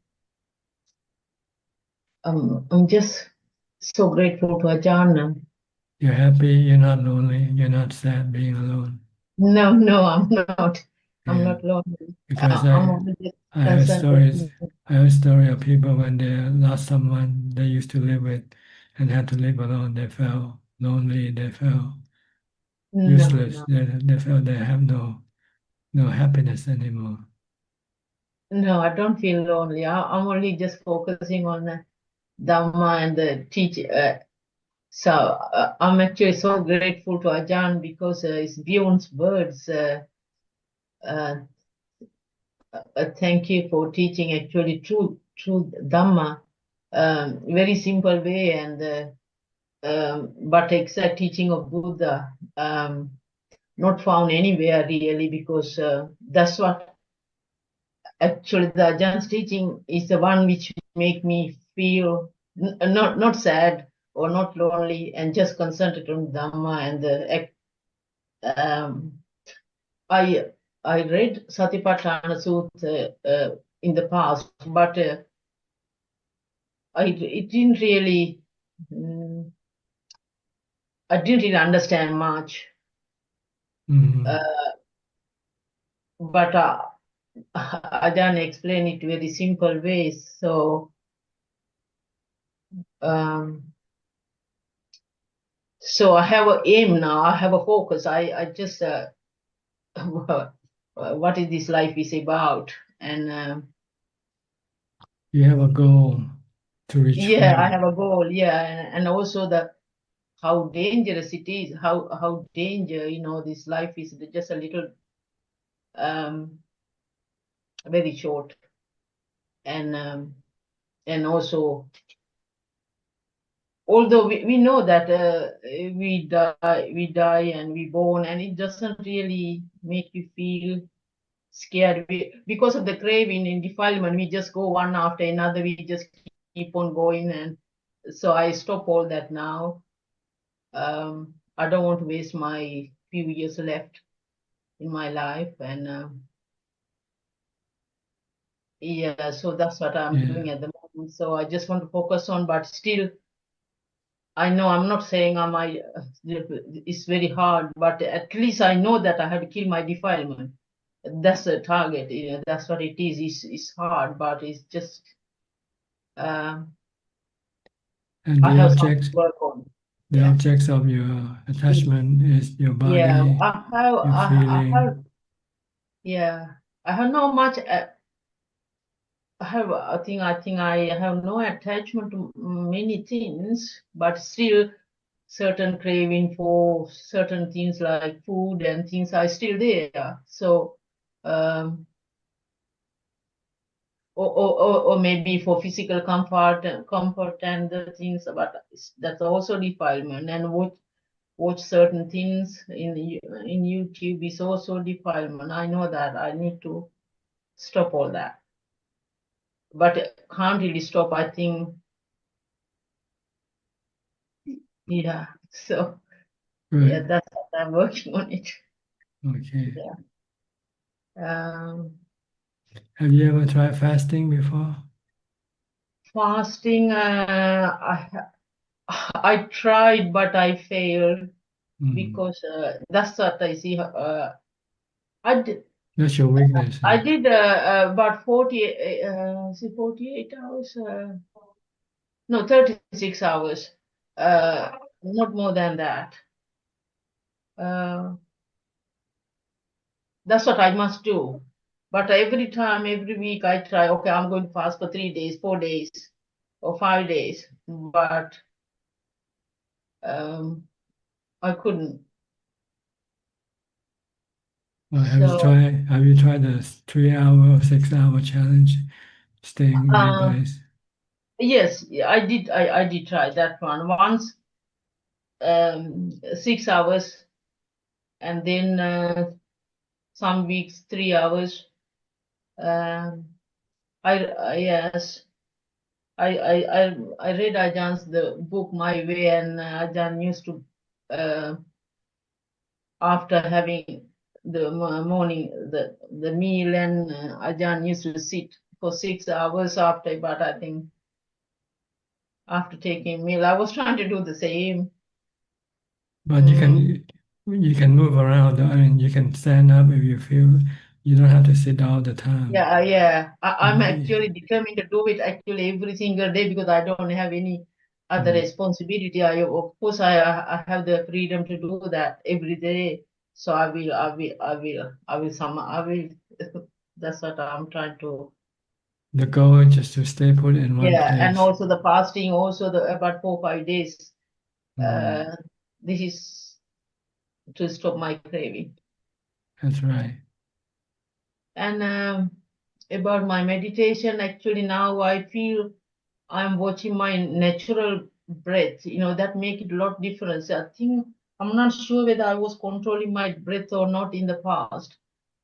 N: I'm just so grateful to Ajaan.
A: You're happy, you're not lonely, you're not sad being alone.
N: No, I'm not. I'm not lonely.
A: Because
N: I'm only just
A: I heard
N: concerned
A: stories.
N: with
A: I heard story of people when they lost someone they used to live with and had to live alone. They felt lonely. They felt useless. They felt they have no happiness anymore.
N: No, I don't feel lonely. I'm only just focusing on the Dhamma and the teach. So I'm actually so grateful to Ajaan because it's beyond words. Thank you for teaching actually true Dhamma, very simple way, and but exact teaching of Buddha, not found anywhere really, because that's what actually the Ajaan's teaching is, the one which make me feel not sad or not lonely, and just concentrate on Dhamma and the I read Satipatthana Sutta in the past, but it didn't really, I didn't really understand much. But Ajahn explained it very simple ways. So so I have an aim now. I have a focus. I just what is this life is about, and
A: you have a goal to reach.
N: Yeah, I have a goal. Yeah, and also how dangerous it is. How danger, this life is just a little very short, and also, although we know that we die and we born, and it doesn't really make you feel scared because of the craving and defilement. We just go one after another. We just keep on going, and so I stop all that now. I don't want to waste my few years left in my life, and yeah, so that's what I'm doing at the moment. So I just want to focus on, but still, I know I'm not saying it's very hard, but at least I know that I have to kill my defilement. That's the target. That's what it is. It's hard, but it's just
A: And
N: I
A: the
N: have
A: objects,
N: something to work on.
A: the objects of your attachment is your
N: Yeah,
A: body, your feeling.
N: I have not much. I think I have no attachment to many things, but still certain craving for certain things like food and things are still there. So, um, or maybe for physical comfort and the things, but that's also defilement. And watch certain things in YouTube is also defilement. I know that I need to stop all that, but can't really stop. I think, yeah. So yeah,
A: Good.
N: that's what I'm working on it.
A: Okay.
N: Yeah.
A: Have you ever tried fasting before?
N: Fasting, I tried, but I failed because that's what I see. I did.
A: That's your weakness.
N: I did about 48 hours. No, 36 hours. Not more than that. That's what I must do. But every time, every week, I try. Okay, I'm going to fast for 3 days, 4 days, or 5 days. But I couldn't.
A: Have you tried the 3 hour or 6 hour challenge, staying in one place?
N: Yes, I did. I did try that one once. 6 hours, and then some weeks 3 hours. Yes. I read Ajan's the book My Way, and Ajan used to after having the morning the meal, and Ajan used to sit for 6 hours after. But I think after taking meal, I was trying to do the same.
A: But you can move around. I mean, you can stand up if you feel. You don't have to sit all the time.
N: Yeah. I'm actually determined to do it actually every single day because I don't have any other responsibility. Of course, I have the freedom to do that every day. So I will. That's what I'm trying to.
A: The goal is just to stay put in one place.
N: And also the fasting, also the about 4-5 days. This is to stop my craving.
A: That's right.
N: And about my meditation, actually now I feel I'm watching my natural breath. That make it a lot difference. I think I'm not sure whether I was controlling my breath or not in the past,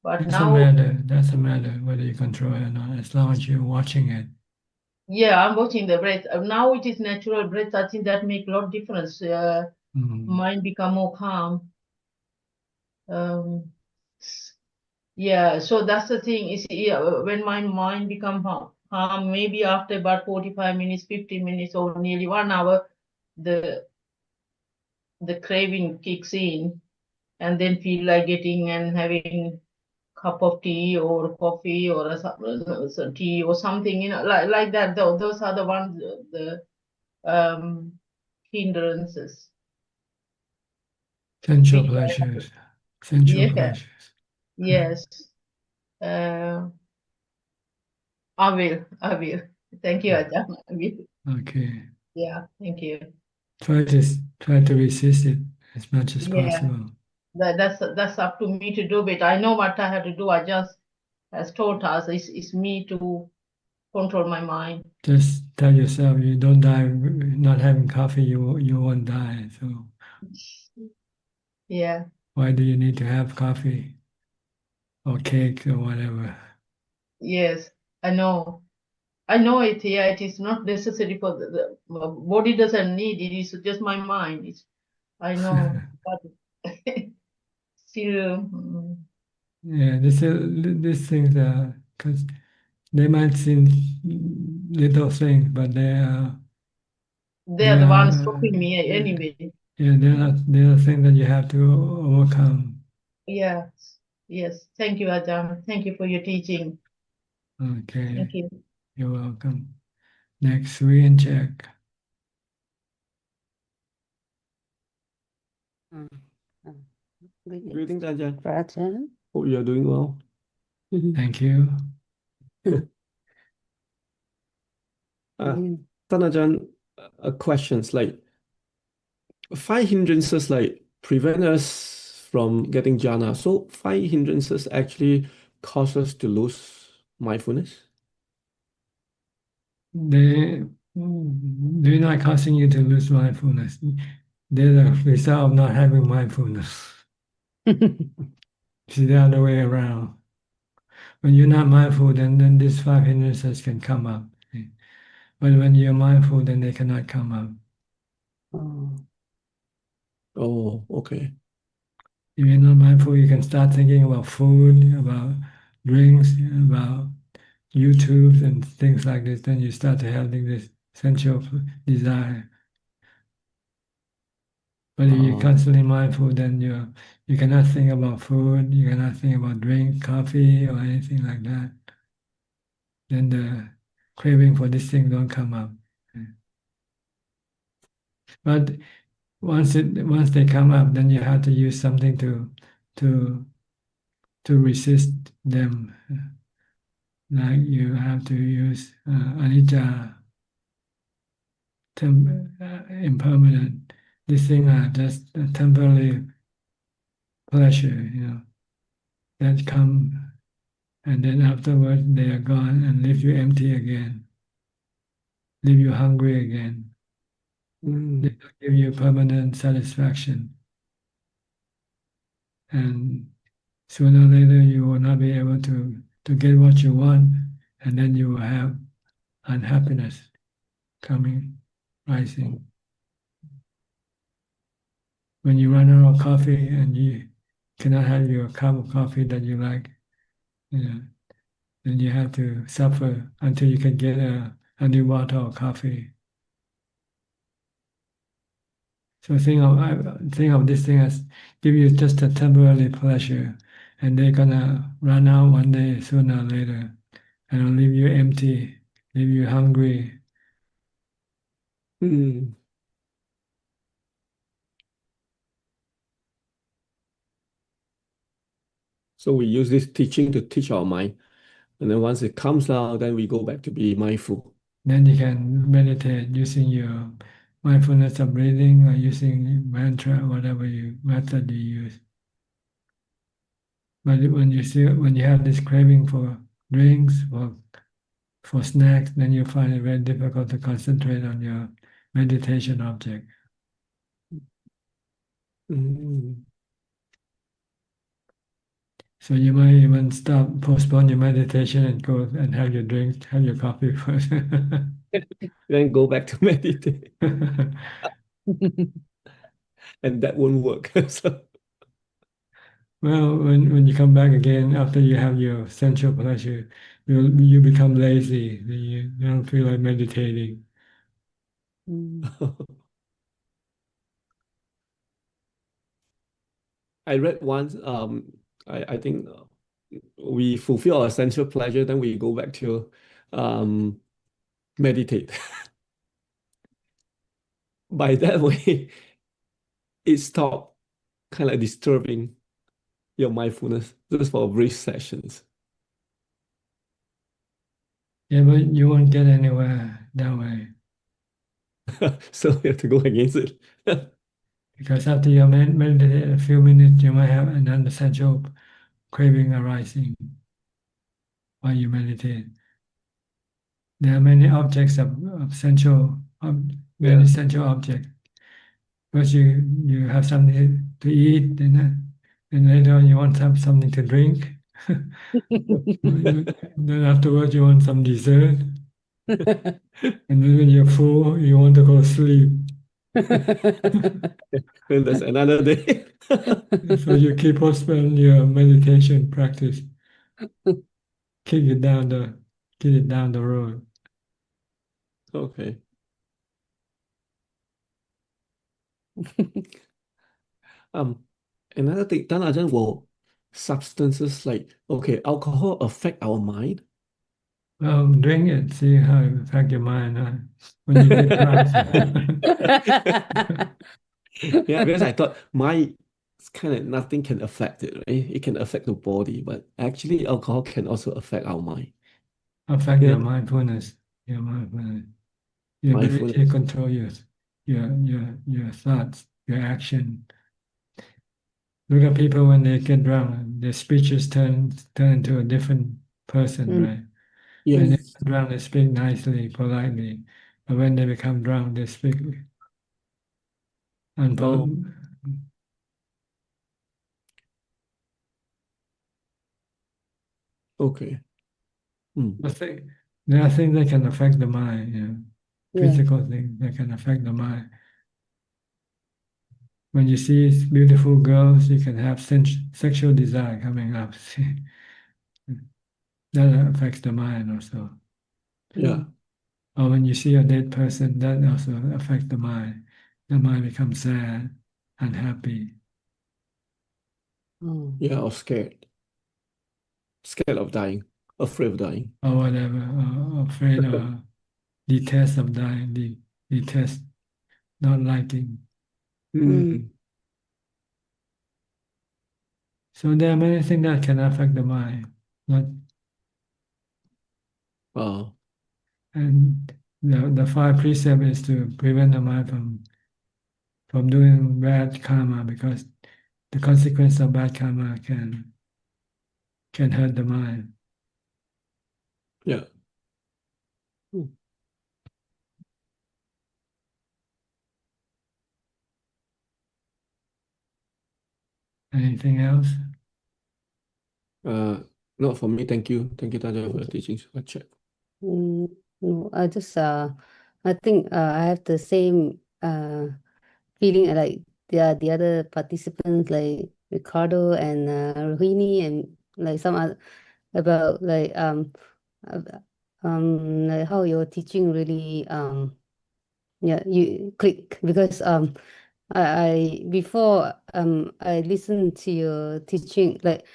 N: but
A: That's a matter whether you control it or not, as long as you're watching it.
N: Yeah, I'm watching the breath. Now it is natural breath. I think that make a lot difference. Mind become more calm. Yeah, so that's the thing is, when my mind become calm, maybe after about 45 minutes, 50 minutes, or nearly 1 hour, the craving kicks in, and then feel like getting and having cup of tea or coffee or some tea or something, like that. Those are the ones, the hindrances.
A: Sensual pleasures. Sensual pleasures.
N: Yes. I will. Thank you, Ajahn. I will.
A: Okay.
N: Yeah, thank you.
A: Try to resist it as much as possible.
N: That's up to me to do, but I know what I have to do. I just has taught us is me to control my mind.
A: Just tell yourself you don't die not having coffee. You won't die. So
N: yeah.
A: Why do you need to have coffee or cake or whatever?
N: Yes, I know. I know it. Yeah, it is not necessary for the body doesn't need it. It's just my mind. I know, but still.
A: Yeah, these things are because they might seem little things, but
N: they're the ones stopping me anyway.
A: Yeah, they're the things that you have to overcome.
N: Yes. Thank you, Ajahn. Thank you for your teaching.
A: Okay.
N: Thank you.
A: You're welcome. Next, we in check.
O: Greetings, Ajahn.
P: Ajahn.
O: Hope you are doing well.
A: Thank you.
O: Tan Ajahn, questions like 5 hindrances prevent us from getting jhana. So 5 hindrances actually cause us to lose mindfulness.
A: They're not causing you to lose mindfulness. They're the result of not having mindfulness. It's the other way around. When you're not mindful, then these 5 hindrances can come up. But when you're mindful, then they cannot come up.
O: Oh, okay.
A: If you're not mindful, you can start thinking about food, about drinks, about YouTube and things like this. Then you start to having this sensual desire. But if you're constantly mindful, then you cannot think about food, you cannot think about drink, coffee, or anything like that. Then the craving for this thing don't come up. But once they come up, then you have to use something to resist them. Like you have to use anicca, impermanent. These things are just a temporary pleasure, that come, and then afterwards they are gone and leave you empty again, leave you hungry again. They don't give you permanent satisfaction. And sooner or later you will not be able to get what you want, and then you will have unhappiness rising. When you run out of coffee and you cannot have your cup of coffee that you like, then you have to suffer until you can get a new bottle of coffee. So think of this thing as give you just a temporary pleasure, and they're gonna run out one day sooner or later, and it'll leave you empty, leave you hungry.
O: So we use this teaching to teach our mind. And then once it comes out, then we go back to be mindful.
A: Then you can meditate using your mindfulness of breathing or using mantra, whatever method you use. But when you have this craving for drinks, for snacks, then you find it very difficult to concentrate on your meditation object. So you might even postpone your meditation and go and have your drink, have your coffee first.
O: Then go back to meditate. And that won't work.
A: Well, when you come back again after you have your sensual pleasure, you become lazy. You don't feel like meditating.
O: I read once, I think we fulfill our sensual pleasure, then we go back to meditate. By that way, it stopped kind of disturbing your mindfulness just for brief sessions.
A: Yeah, but you won't get anywhere that way.
O: So you have to go against it.
A: Because after you meditate a few minutes, you might have another sensual craving arising while you meditate. There are many objects of sensual, many sensual objects. First you have something to eat, and later on you want to have something to drink. Then afterwards you want some dessert. And then when you're full, you want to go to sleep.
O: Then that's another day.
A: So you keep postponing your meditation practice. Kick it down the road.
O: Okay. Another thing, Tan Ajahn, will substances alcohol affect our mind?
A: Well, drink it, see how it affects your mind when you get drunk.
O: Yeah, because I thought my it's kind of nothing can affect it, right? It can affect the body, but actually alcohol can also affect our mind.
A: Affect
O: Yeah,
A: your mindfulness, your ability to
O: mindfulness.
A: control your thoughts, your action. Look at people when they get drunk, their speeches turn into a different person, right? When they
O: Yes.
A: get drunk, they speak nicely, politely, but when they become drunk, they speak
O: Oh,
A: unpol.
O: okay. Mm.
A: There are things that can affect the mind,
P: Yeah.
A: physical things that can affect the mind. When you see beautiful girls, you can have sexual desire coming up. That affects the mind also.
O: Yeah.
A: Or when you see a dead person, that also affects the mind. The mind becomes sad, unhappy.
P: Oh.
O: Yeah, or scared. Scared of dying, afraid of dying.
A: Or whatever, or afraid or detest of dying, detest, not liking.
O: Mm.
A: So there are many things that can affect the mind. Not,
O: Wow.
A: and the five precepts is to prevent the mind from doing bad karma, because the consequence of bad karma can hurt the mind.
O: Yeah.
A: Anything else?
O: Not for me. Thank you. Thank you, Taja, for your teachings. Suchart.
P: No, I think I have the same feeling like the other participants like Ricardo and Rohini and like some other about uh, like how your teaching really yeah you click because I before I listened to your teaching like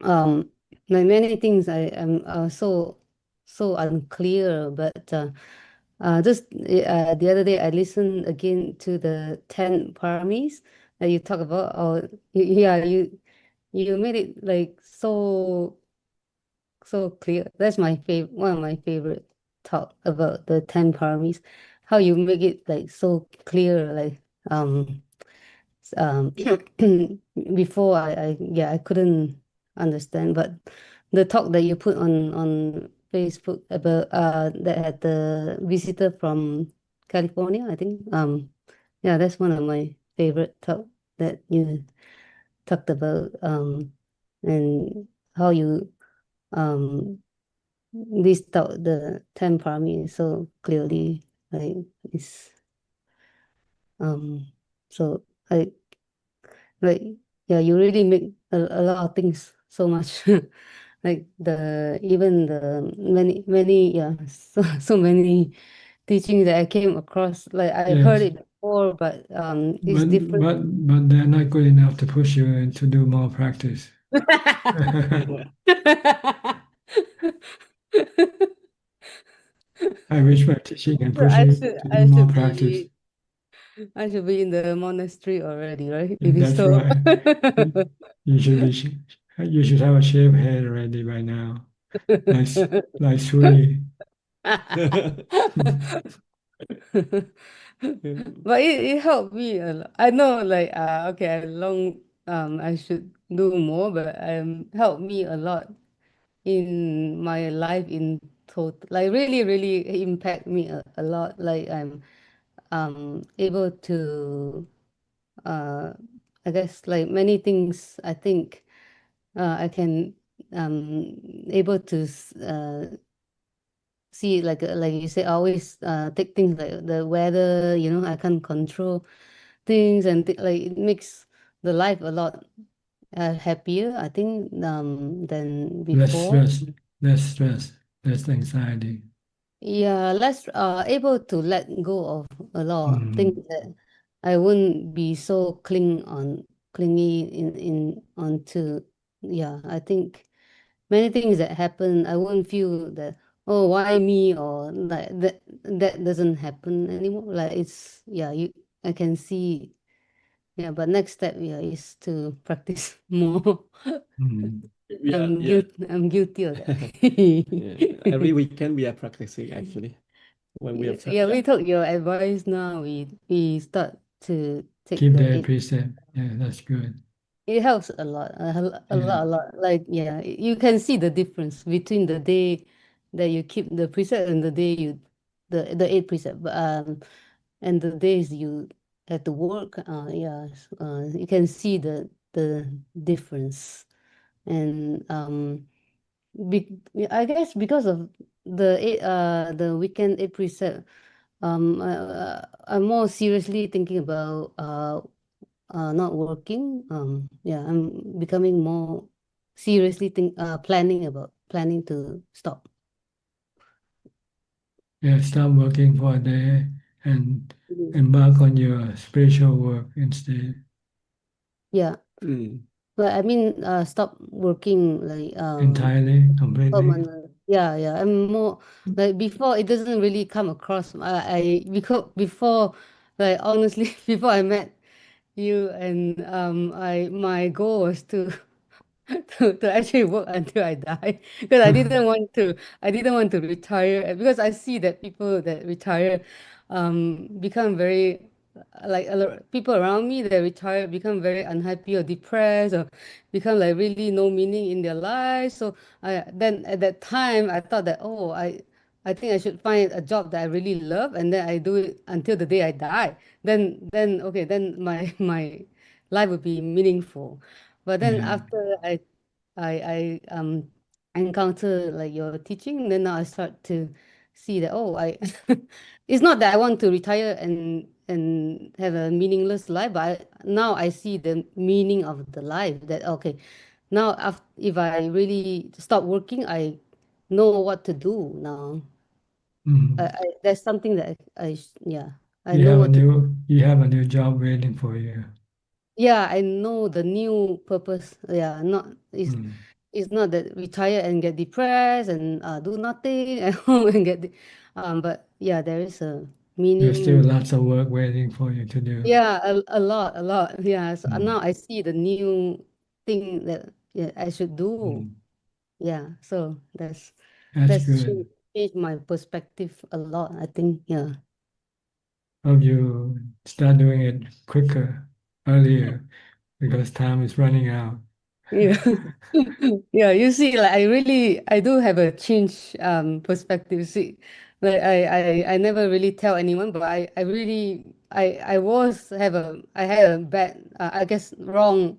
P: um like many things I am so unclear, but just the other day I listened again to the 10 paramis that you talk about, or yeah, you made it like so clear. That's my favorite, one of my favorite talk about the 10 paramis, how you make it like so clear, like um before I couldn't understand, but the talk that you put on Facebook about that had the visitor from California, I think yeah, that's one of my favorite talk that you talked about and how you um list out the 10 parameters so clearly, like it's so I like yeah, you really make a lot of things so much like the even the many yeah so many teachings that I came across, like I heard
A: Yes,
P: it before, but it's
A: but
P: different.
A: but they're not good enough to push you to do more practice. I wish my teaching can push
P: I
A: you
P: should
A: to do
P: I
A: more
P: should
A: practice.
P: be I should be in the monastery already, right? If it's
A: That's
P: so.
A: right. You should be. You should have a shaved head ready by now, like like Sui.
P: But it helped me a lot. I know like okay, I should do more, but helped me a lot in my life in total, like really impact me a lot. Like I'm able to uh I guess like many things I think I can able to see like you say, always take things like the weather, I can't control things, and like it makes the life a lot happier, I think, than
A: Less
P: before.
A: stress, less stress, less anxiety.
P: Yeah, less able to let go of a lot of things
A: Mm.
P: that I wouldn't be so clingy in onto. Yeah, I think many things that happen, I won't feel that, why me, or like that doesn't happen anymore. Like it's, yeah, I can see. Yeah, but next step, yeah, is to practice more. I'm guilty of that.
O: Yeah. Every weekend we are practicing actually. When we have time.
P: Yeah, we took your advice now. We start to take
A: Keep
P: the
A: the
P: 8.
A: precept. Yeah, that's good.
P: It helps a lot, a lot. Like, yeah, you can see the difference between the day that you keep the preset and the day the 8 preset. But and the days you have to work, yeah, you can see the difference. And I guess because of the weekend 8 preset, I'm more seriously thinking about not working. Yeah, I'm becoming more seriously planning to stop.
A: Yeah, stop working for a day and embark on your spiritual work instead.
P: Yeah. But I mean, stop working like
A: Entirely, completely.
P: permanent. Yeah, yeah. I'm more like before. It doesn't really come across. Because before, like honestly, before I met you, and my goal was to to actually work until I die, because I didn't want to retire, because I see that people that retire become very like a lot people around me that retire become very unhappy or depressed, or become like really no meaning in their lives. So then at that time I thought that, oh, I think I should find a job that I really love, and then I do it until the day I die. Then okay, then my life would be meaningful. But then after I encounter like your teaching, then now I start to see that, oh, I it's not that I want to retire and have a meaningless life, but now I see the meaning of the life, that okay, now if I really stop working, I know what to do now. That's something that I know what to do.
A: You have a new job waiting for you.
P: Yeah, I know the new purpose. Yeah, it's not that retire and get depressed and do nothing at home and but yeah, there is a
A: There's still
P: meaning.
A: lots of work waiting for you to do.
P: Yeah, a lot. Yeah, so now I see the new thing that I should do. Yeah, so
A: That's
P: that's
A: good.
P: changed my perspective a lot, I think. Yeah.
A: Hope you start doing it quicker, earlier, because time is running out.
P: Yeah. Yeah, you see, like I do have a change perspective. See, like I never really tell anyone, but I really I had a bad I guess wrong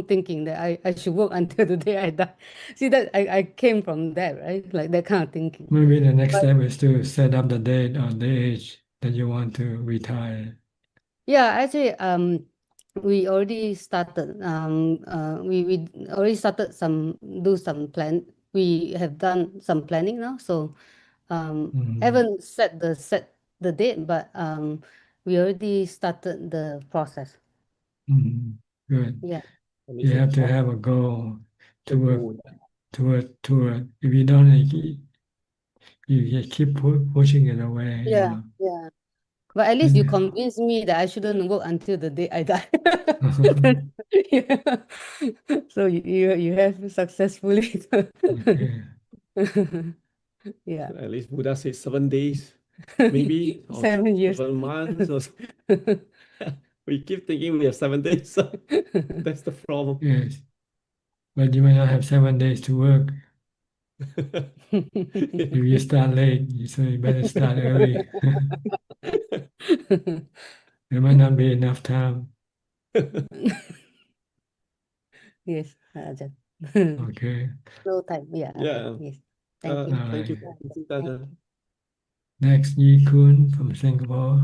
P: thinking that I should work until the day I die. See, that I came from that, right? Like that kind of thinking.
A: Maybe the next
P: But
A: step is to set up the date or the age that you want to retire.
P: yeah, actually, we already started. We already started some plan. We have done some planning now, so haven't set the date, but we already started the process.
A: Good.
P: Yeah.
A: You have to have a goal to work toward. If you don't, you keep pushing it away.
P: Yeah, yeah. But at least you convinced me that I shouldn't work until the day I die. Yeah. So you have successfully. Yeah.
O: At least Buddha said 7 days, maybe, or
P: 7 years.
O: 7 months. We keep thinking we have 7 days. So that's the problem.
A: Yes, but you may not have 7 days to work. If you start late, so you better start early. There might not be enough time.
P: Yes, Ajahn.
A: Okay.
P: No time. Yeah.
O: Yeah.
P: Yes. Thank you.
O: Thank you
A: Alright.
O: for listening, Ajahn.
A: Next, Yi Kun from Singapore.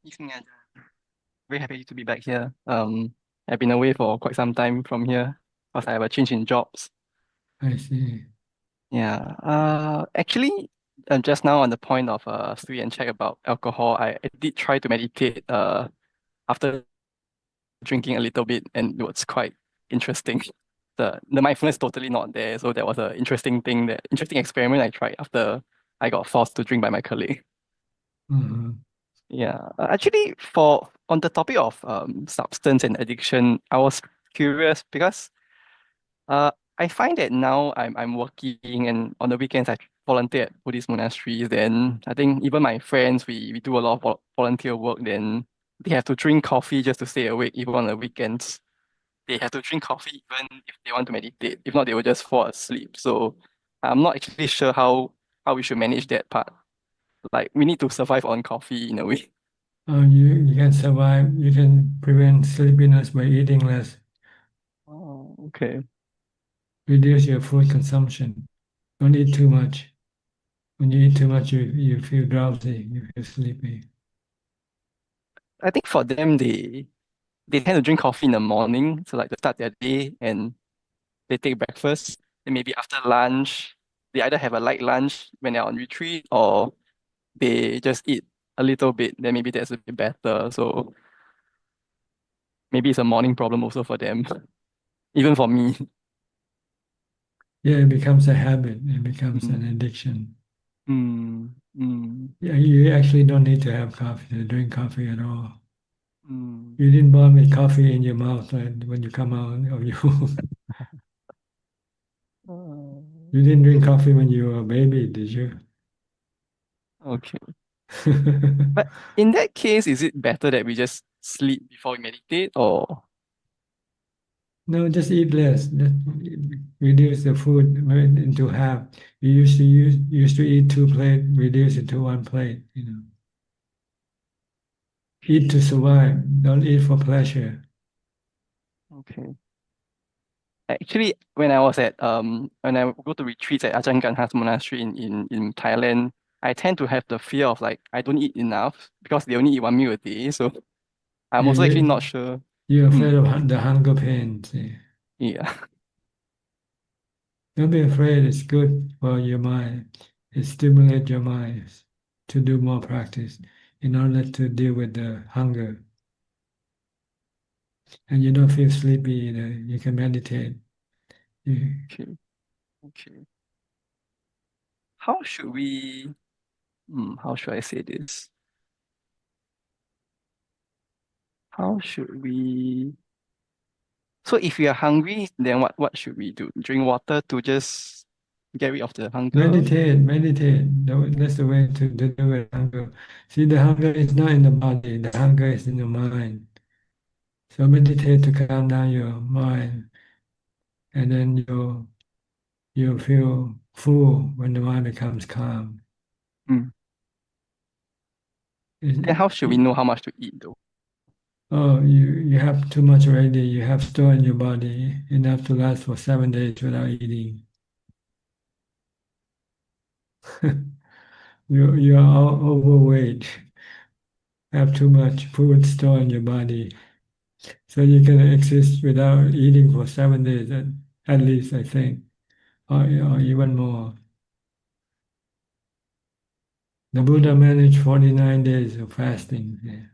Q: Evening, Ajahn. Very happy to be back here. I've been away for quite some time from here because I have a change in jobs.
A: I see.
Q: Yeah. Actually, just now on the point of Sui and check about alcohol, I did try to meditate after drinking a little bit, and it was quite interesting. The mindfulness totally not there, so that was an interesting experiment I tried after I got forced to drink by my colleague. Yeah, actually, for on the topic of substance and addiction, I was curious because I find that now I'm working and on the weekends I volunteer at Buddhist monasteries. Then I think even my friends we do a lot of volunteer work. Then they have to drink coffee just to stay awake even on the weekends. They have to drink coffee even if they want to meditate. If not, they will just fall asleep. So I'm not actually sure how we should manage that part. Like we need to survive on coffee in a way.
A: You can survive. You can prevent sleepiness by eating less.
Q: Oh, okay.
A: Reduce your food consumption. Don't eat too much. When you eat too much, you feel drowsy. You feel sleepy.
Q: I think for them they tend to drink coffee in the morning, so like to start their day, and they take breakfast. Then maybe after lunch, they either have a light lunch when they're on retreat, or they just eat a little bit. Then maybe that's a bit better. So maybe it's a morning problem also for them, even for me.
A: Yeah, it becomes a habit. It becomes an addiction.
Q: Mm, mm,
A: Yeah, you actually don't need to have coffee, to drink coffee at all.
Q: mm.
A: You didn't born with coffee in your mouth when you come out of your womb. You didn't drink coffee when you were a baby, did you?
Q: Okay. But in that case, is it better that we just sleep before we meditate, or
A: No, just eat less. Just reduce the food into half. You used to eat 2 plates, reduce it to 1 plate. Eat to survive. Don't eat for pleasure.
Q: okay? Actually, when I was at when I go to retreats at Ajaan Monastery in Thailand, I tend to have the fear of like I don't eat enough because they only eat 1 meal a day. So I'm
A: Yeah,
Q: also actually not sure.
A: you're afraid of the hunger pains.
Q: Yeah.
A: Don't be afraid. It's good for your mind. It stimulates your mind to do more practice in order to deal with the hunger. And you don't feel sleepy either. You can meditate.
Q: Okay. Okay. How should we? How should I say this? How should we? So if we are hungry, then what should we do? Drink water to just get rid of the hunger?
A: Meditate. That's the way to deal with hunger. See, the hunger is not in the body. The hunger is in the mind. So meditate to calm down your mind, and then you'll feel full when the mind becomes calm.
Q: Then how should we know how much to eat though?
A: Oh, you have too much already. You have stored in your body enough to last for 7 days without eating. You are all overweight. Have too much food stored in your body, so you can exist without eating for 7 days at least, I think, or even more. The Buddha managed 49 days of fasting. Yeah.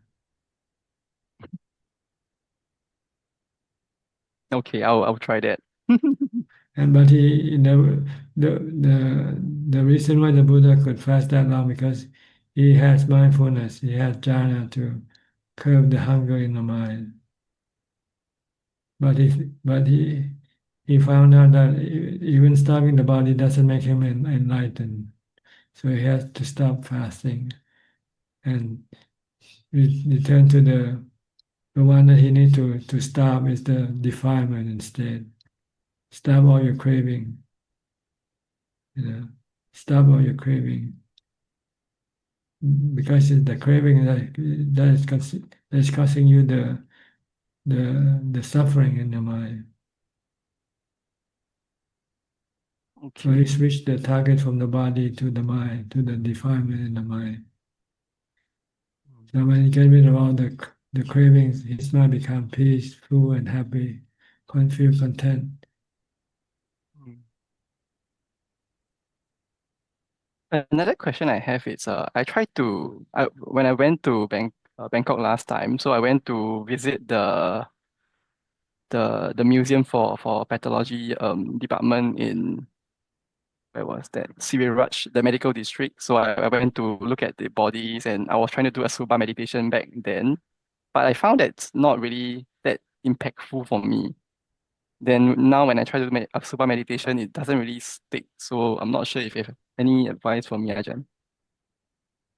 Q: Okay, I'll try that.
A: But the reason why the Buddha could fast that long because he has mindfulness, he has jhana to curb the hunger in the mind. But he found out that even starving the body doesn't make him enlightened. So he has to stop fasting and return to the one that he needs to stop is the defilement instead. Stop all your craving. Stop all your craving. Because it's the craving that is causing you the suffering in the mind. So he switched the target from the body to the mind, to the defilement in the mind. So when he get rid of all the cravings, his mind become peaceful and happy, feel content.
Q: Another question I have is I tried to when I went to Bangkok last time, so I went to visit the museum for pathology department in where was that? Siriraj, the medical district. So I went to look at the bodies and I was trying to do a Suba meditation back then, but I found that it's not really that impactful for me. Then now when I try to do a Suba meditation, it doesn't really stick. So I'm not sure if you have any advice for me, Ajahn.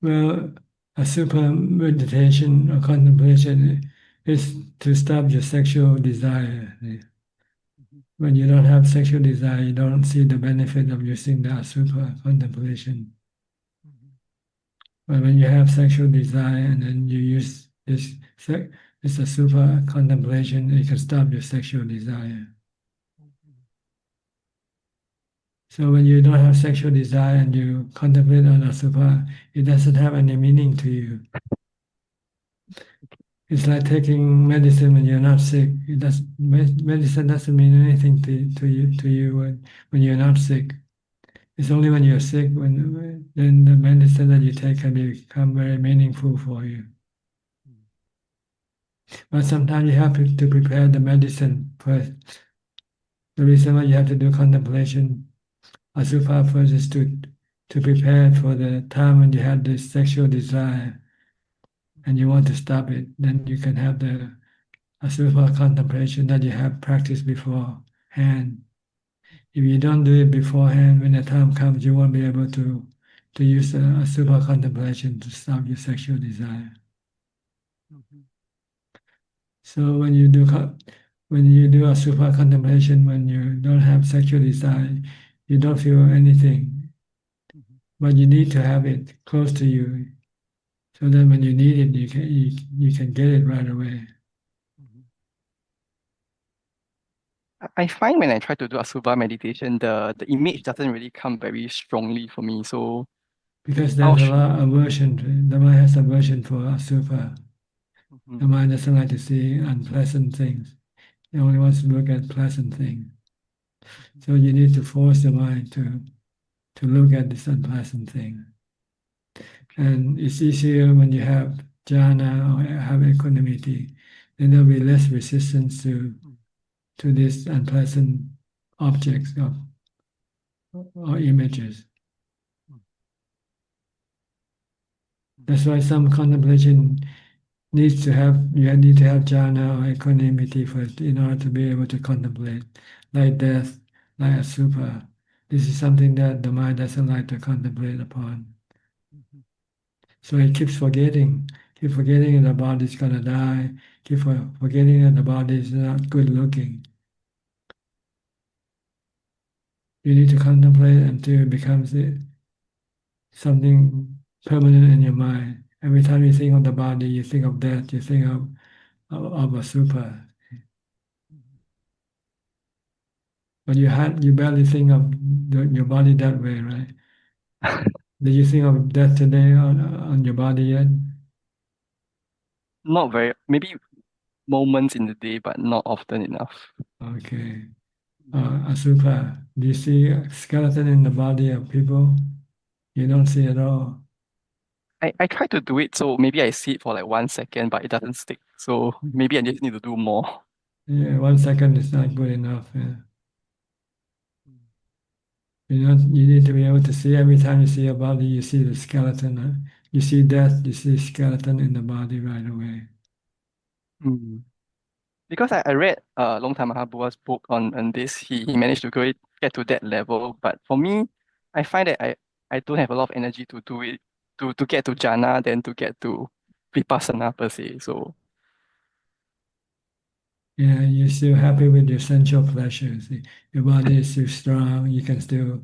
A: Well, a super meditation or contemplation is to stop your sexual desire. When you don't have sexual desire, you don't see the benefit of using the asubha contemplation. But when you have sexual desire and then you use this asubha contemplation, it can stop your sexual desire. So when you don't have sexual desire and you contemplate on asubha, it doesn't have any meaning to you. It's like taking medicine when you're not sick. Medicine doesn't mean anything to you when you're not sick. It's only when you're sick then the medicine that you take can become very meaningful for you. But sometimes you have to prepare the medicine first. The reason why you have to do contemplation, asubha first, is to prepare for the time when you have this sexual desire and you want to stop it. Then you can have the asubha contemplation that you have practiced beforehand. If you don't do it beforehand, when the time comes, you won't be able to use the asubha contemplation to stop your sexual desire. So when you do asubha contemplation, when you don't have sexual desire, you don't feel anything, but you need to have it close to you, so that when you need it, you can get it right away.
Q: I find when I try to do Asubha meditation, the image doesn't really come very strongly for me. So
A: because there's a lot of aversion. The mind has aversion for asubha. The mind doesn't like to see unpleasant things. It only wants to look at pleasant things. So you need to force the mind to look at this unpleasant thing. And it's easier when you have jhana or have equanimity. Then there'll be less resistance to these unpleasant objects or images. That's why some contemplation you need to have jhana or equanimity first in order to be able to contemplate, like death, like asubha. This is something that the mind doesn't like to contemplate upon. So it keeps forgetting that the body is going to die, keep forgetting that the body is not good looking. You need to contemplate until it becomes something permanent in your mind. Every time you think of the body, you think of death, you think of asubha. But you barely think of your body that way, right? Did you think of death today on your body yet?
Q: not very, maybe moments in the day, but not often enough.
A: Okay. Asubha, do you see a skeleton in the body of people? You don't see at all.
Q: I try to do it, so maybe I see it for like 1 second, but it doesn't stick. So maybe I just need to do more.
A: Yeah, 1 second is not good enough. Yeah. You need to be able to see every time you see a body, you see the skeleton. You see death, you see skeleton in the body right away.
Q: Because I read Long Time Mahabua's book on this, he managed to get to that level. But for me, I find that I don't have a lot of energy to do it, to get to jhana, then to get to vipassana per se. So
A: Yeah, you're still happy with your sensual pleasures. Your body is still strong. You can still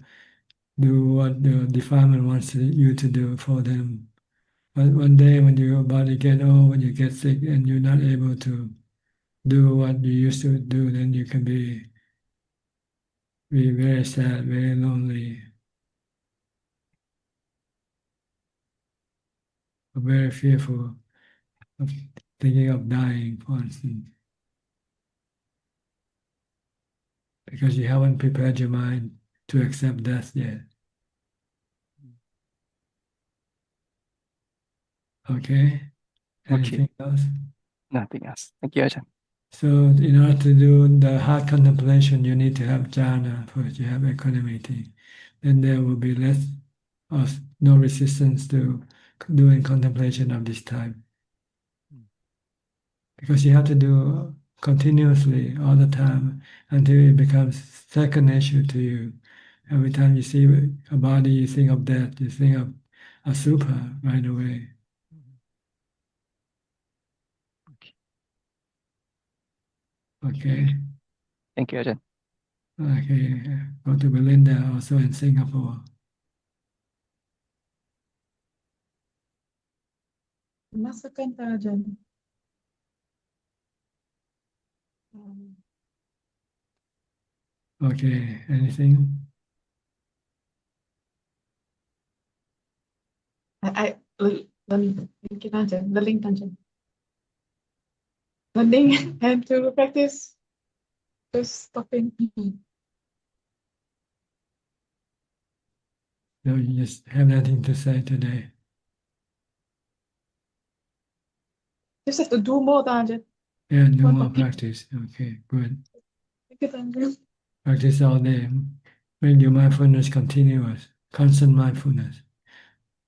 A: do what the defilement wants you to do for them. But one day when your body get old, when you get sick and you're not able to do what you used to do, then you can be very sad, very lonely, or very fearful of thinking of dying, for instance, because you haven't prepared your mind to accept death yet. Okay? Anything else?
Q: nothing else. Thank you, Ajahn.
A: So in order to do the heart contemplation, you need to have jhana first, you have equanimity. then there will be less or no resistance to doing contemplation of this type. Because you have to do continuously all the time until it becomes second nature to you. Every time you see a body, you think of that, you think of Asupa right away. Okay.
Q: Thank you, Ajahn.
A: Okay. Go to Belinda, also in Singapore.
R: Masukkan Pak Ajahn.
A: Okay. Anything?
R: Learning Ajahn. Learning and to practice just stopping.
A: No, you just have nothing to say today.
R: Just have to do more, Ajahn.
A: Yeah, no
R: More
A: more
R: topic.
A: practice. Okay, good.
R: Thank you, Ajahn.
A: Practice all day. Make your mindfulness continuous, constant mindfulness.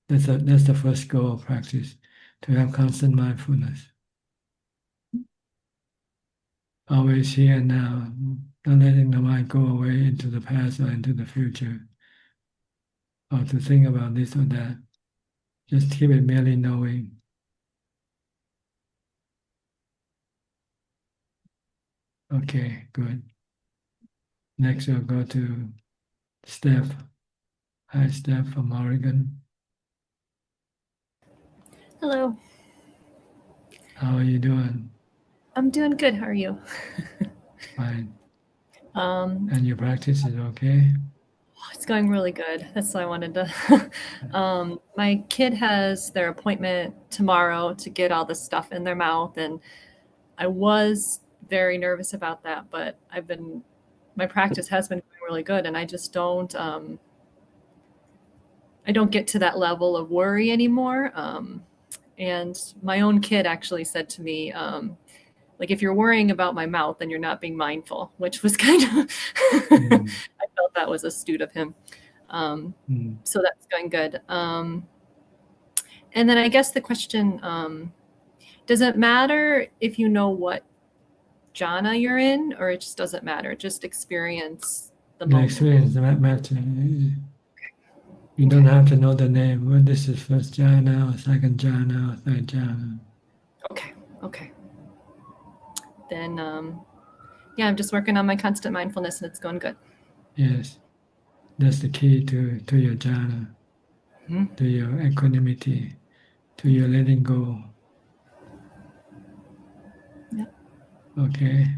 A: That's the first goal of practice, to have constant mindfulness. Always here and now, not letting the mind go away into the past or into the future, or to think about this or that. Just keep it merely knowing. Okay, good. Next we'll go to Steph. Hi, Steph from Oregon.
S: Hello,
A: How are you doing?
S: I'm doing good. How are you?
A: Fine.
S: Um,
A: And your practice is okay?
S: it's going really good. That's why I wanted to. My kid has their appointment tomorrow to get all the stuff in their mouth, and I was very nervous about that, but my practice has been going really good, and I just I don't get to that level of worry anymore. And my own kid actually said to me, like, if you're worrying about my mouth, then you're not being mindful, which was kind of, I felt that was astute of him. So that's going good. And then I guess the question, does it matter if you know what jhana you're in, or it just doesn't matter? Just experience the
A: The
S: moment.
A: experience that matters. You don't have to know the name. Well, this is first jhana, or second jhana, or third jhana.
S: Okay. Then, yeah, I'm just working on my constant mindfulness, and it's going good.
A: Yes, that's the key to your jhana, to your equanimity, to your letting go.
S: Yep.
A: Okay.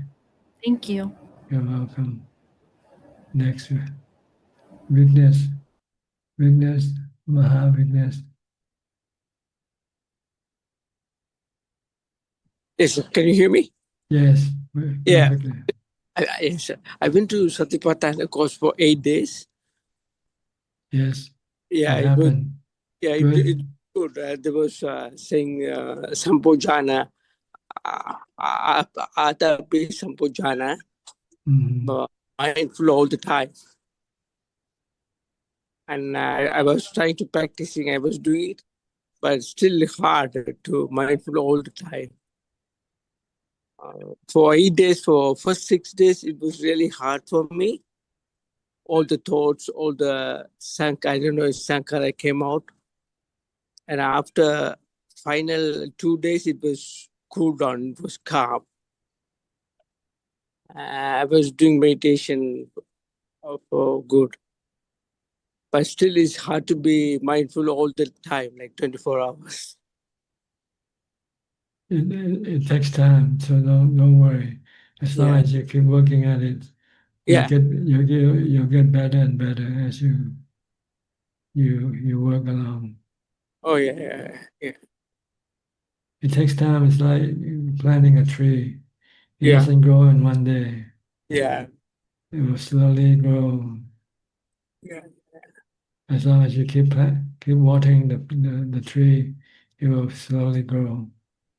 S: Thank you.
A: You're welcome. Next, Vignesh, Mahavignesh.
T: Yes, can you hear me?
A: Yes,
T: Yeah.
A: perfectly.
T: Yes, I went to Satipatthana course for 8 days.
A: Yes.
T: Yeah,
A: What
T: it was.
A: happened?
T: Yeah,
A: Good.
T: it good. There was saying Sampojana, Atapi Sampojana, but mindful all the time. And I was trying to practicing. I was doing it, but it's still hard to mindful all the time. For 8 days, for first 6 days, it was really hard for me. All the thoughts, all the I don't know, Sankara came out. And after final 2 days, it was cool down, it was calm. I was doing meditation for good. But still, it's hard to be mindful all the time, like 24 hours.
A: It takes time, so don't worry. As long as you keep working at it, you'll get better and better as you work along.
T: Oh yeah.
A: It takes time. It's like planting a tree. It
T: Yeah.
A: doesn't grow in one day.
T: Yeah.
A: It will slowly grow.
T: Yeah.
A: As long as you keep watering the tree, it will slowly grow.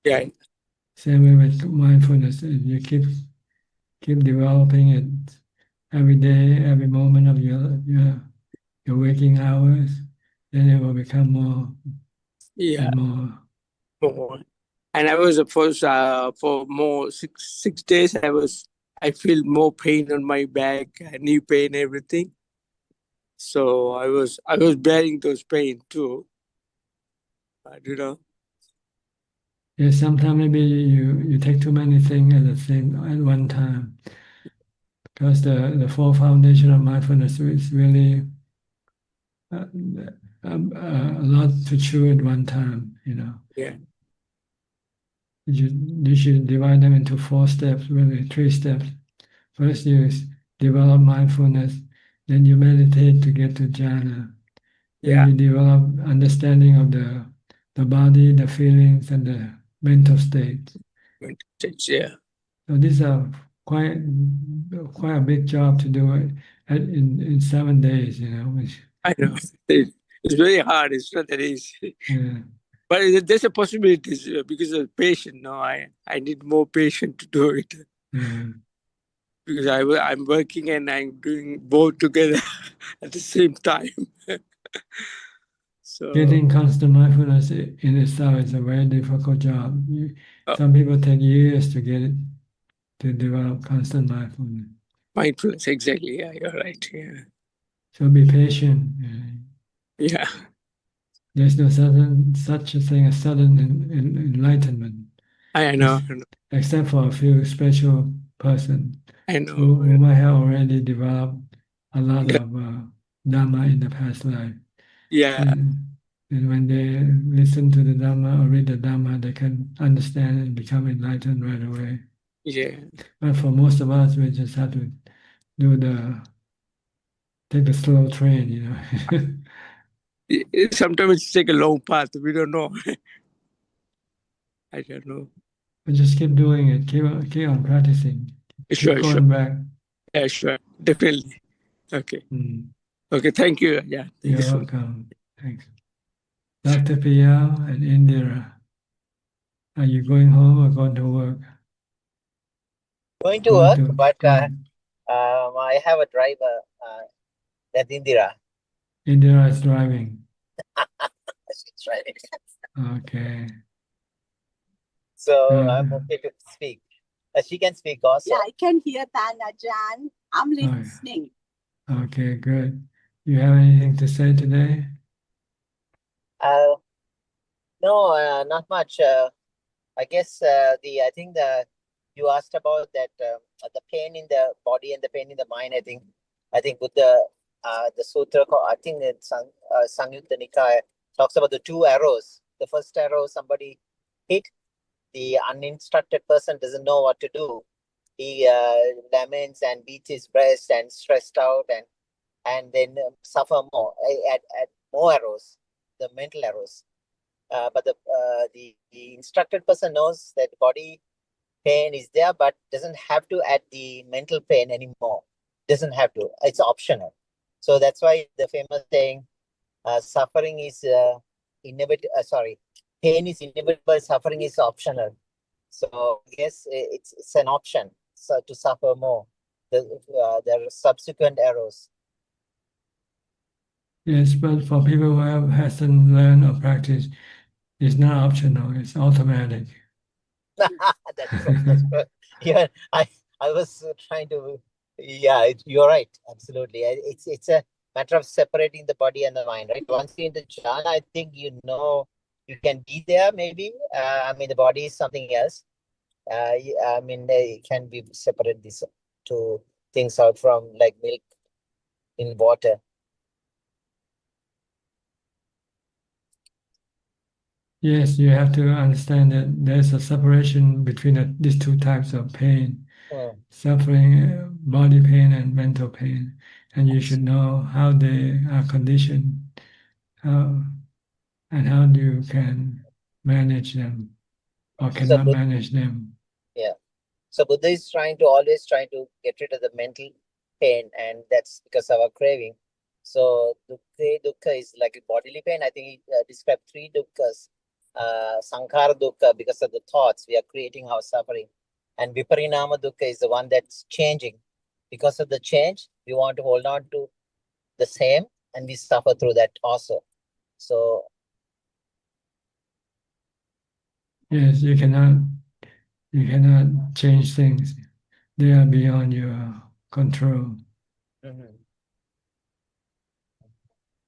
T: Yeah.
A: Same way with mindfulness. If you keep developing it every day, every moment of your your waking hours, then it will become more
T: Yeah.
A: and more.
T: More. And I was for more 6 days. I feel more pain on my back, knee pain, everything. So I was bearing those pain too. But
A: Yeah, sometimes maybe you take too many things at one time, because the four foundation of mindfulness is really a lot to chew at one time.
T: Yeah.
A: You should divide them into 4 steps, really 3 steps. First, you develop mindfulness, then you meditate to get to jhana. Then you develop understanding of the body, the feelings, and the mental states.
T: Yeah.
A: So these are quite a big job to do it in 7 days.
T: I know. It's very hard. It's not that easy.
A: Yeah.
T: But there's a possibility because of patience. No, I need more patience to do it.
A: Yeah.
T: Because I'm working and I'm doing both together at the same time. So
A: Getting constant mindfulness in itself is a very difficult job. Some people take years to get it, to develop constant mindfulness.
T: Mindfulness, exactly. Yeah, you're right. Yeah.
A: So be patient.
T: Yeah.
A: There's no such a thing as sudden enlightenment.
T: I know.
A: Except for a few special persons who might have already developed a lot of Dhamma in the past life.
T: Yeah.
A: And when they listen to the Dhamma or read the Dhamma, they can understand and become enlightened right away.
T: Yeah.
A: But for most of us, we just have to take the slow train,
T: Sometimes it takes a long path. We don't know. I don't know.
A: But just keep doing it. Keep on practicing. Keep going back.
T: Yeah, sure. Definitely. Okay. Okay. Thank you. Yeah.
A: You're welcome. Thanks. Dr. Piyal and Indira, are you going home or going to work?
U: Going to work, but I have a driver, that's Indira.
A: Indira is driving.
U: She's driving.
A: Okay.
U: So I'm okay to speak. She can speak also.
V: Yeah, I can hear that, Ajaan. I'm listening.
A: Okay, good. You have anything to say today?
U: No, not much. I guess I think you asked about that the pain in the body and the pain in the mind. I think Buddha, the sutra, I think it's Samyutta Nikaya talks about the 2 arrows. The first arrow somebody hit, the uninstructed person doesn't know what to do. He laments and beats his breast and stressed out and then suffer more. Add more arrows, the mental arrows. But the instructed person knows that body pain is there, but doesn't have to add the mental pain anymore. Doesn't have to. It's optional. So that's why the famous saying, suffering is inevitable. Pain is inevitable. Suffering is optional. So yes, it's an option. So to suffer more, there are subsequent arrows.
A: Yes, but for people who hasn't learned or practiced, it's not optional, it's automatic.
U: That's true. Yeah, I was trying to. Yeah, you're right. Absolutely. It's a matter of separating the body and the mind, right? Once you're in the jhana, I think you can be there. Maybe. I mean, the body is something else. I mean, it can be separate these 2 things out from like milk in water.
A: Yes, you have to understand that there's a separation between these 2 types of pain, suffering, body pain and mental pain. And you should know how they are conditioned, and how you can manage them or cannot manage them.
U: Yeah. So Buddha is always trying to get rid of the mental pain, and that's because of our craving. So dukkha is like a bodily pain. I think he described 3 dukkhas. Sankhara dukkha, because of the thoughts, we are creating our suffering. And viparinama dukkha is the one that's changing. Because of the change, we want to hold on to the same, and we suffer through that also. So
A: yes, you cannot change things. They are beyond your control.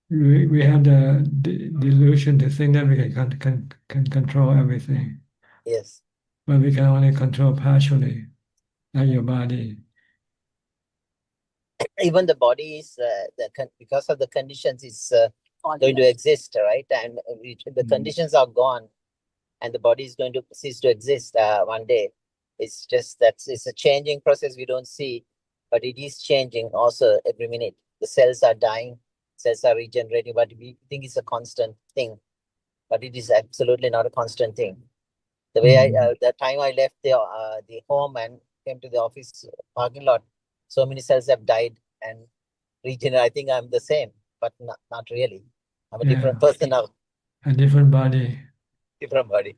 A: We have the delusion to think that we can control everything,
U: yes,
A: but we can only control partially, like your body.
U: even the body is because of the conditions is going to exist, right? And the conditions are gone, and the body is going to cease to exist one day. It's just that it's a changing process we don't see, but it is changing also every minute. The cells are dying, cells are regenerating, but we think it's a constant thing, but it is absolutely not a constant thing. The way the time I left the home and came to the office parking lot, so many cells have died and regenerate. I think I'm the same, but not really. I'm a different person now.
A: A different body.
U: Different body.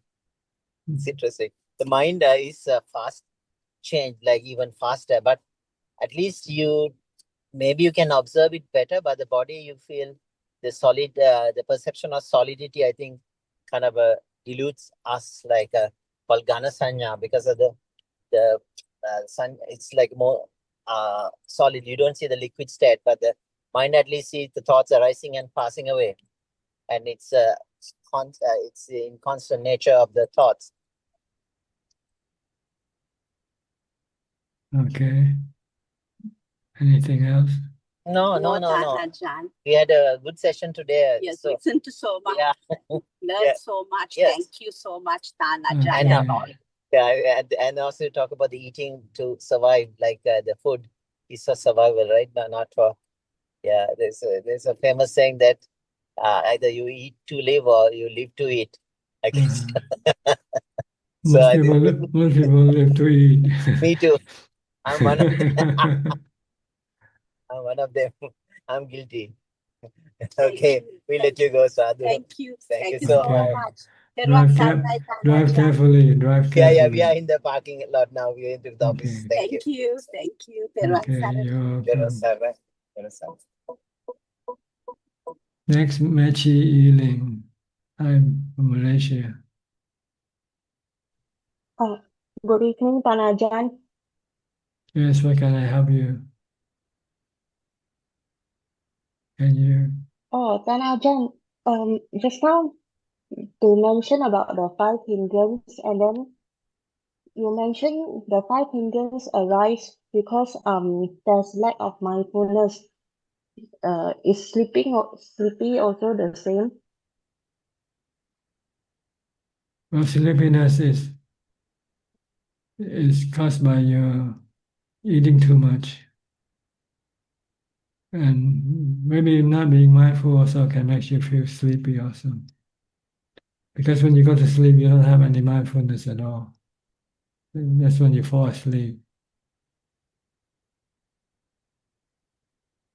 U: It's interesting. The mind is fast change, like even faster, but at least maybe you can observe it better, but the body you feel the solid, the perception of solidity, I think kind of dilutes us like called Gana Sanya because of the sun. It's like more solid. You don't see the liquid state, but the mind at least sees the thoughts arising and passing away, and it's in constant nature of the thoughts.
A: Okay. Anything else?
U: No.
V: Ajaan.
U: We had a good session today.
V: Yes, listen to so much.
U: Yeah.
V: Learn so much.
U: Yes.
V: Thank you so much, Tan Ajaan.
U: And also talk about the eating to survive, like the food is for survival, right? Not for, there's a famous saying that either you eat to live or you live to eat, I guess.
A: Most people live to eat.
U: Me too. I'm one of them. I'm one of them. I'm guilty. Okay, we let you go, Sadhu.
V: Thank you.
U: Thank you
V: so
A: Okay.
V: much.
A: Drive carefully. Drive
U: Yeah,
A: carefully.
U: we are in the parking lot now. We're into the office. Thank you.
V: Thank you.
A: Okay, you're welcome.
U: Sarah.
A: Next, Mechi Ealing. I'm from Malaysia.
B: Good evening, Tan Ajaan.
A: Yes, what can I help you? Can you?
B: Oh, Tan Ajaan, just now you mentioned about the five hindrance, and then you mentioned the five hindrance arise because there's lack of mindfulness. Is sleepy also the same?
A: Well, sleepiness is caused by your eating too much. And maybe not being mindful also can make you feel sleepy also. Because when you go to sleep, you don't have any mindfulness at all. That's when you fall asleep.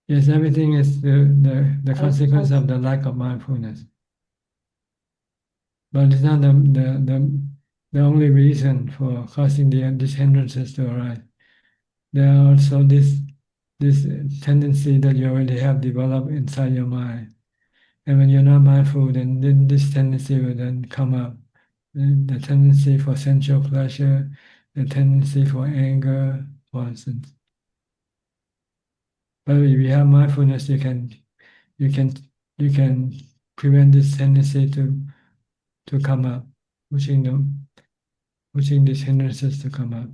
A: Yes, everything is the consequence of the lack of mindfulness. But it's not the only reason for causing these hindrances to arise. There are also this tendency that you already have developed inside your mind. And when you're not mindful, then this tendency will then come up. The tendency for sensual pleasure, the tendency for anger, for instance. But if you have mindfulness, you can prevent this tendency to come up, pushing these hindrances to come up.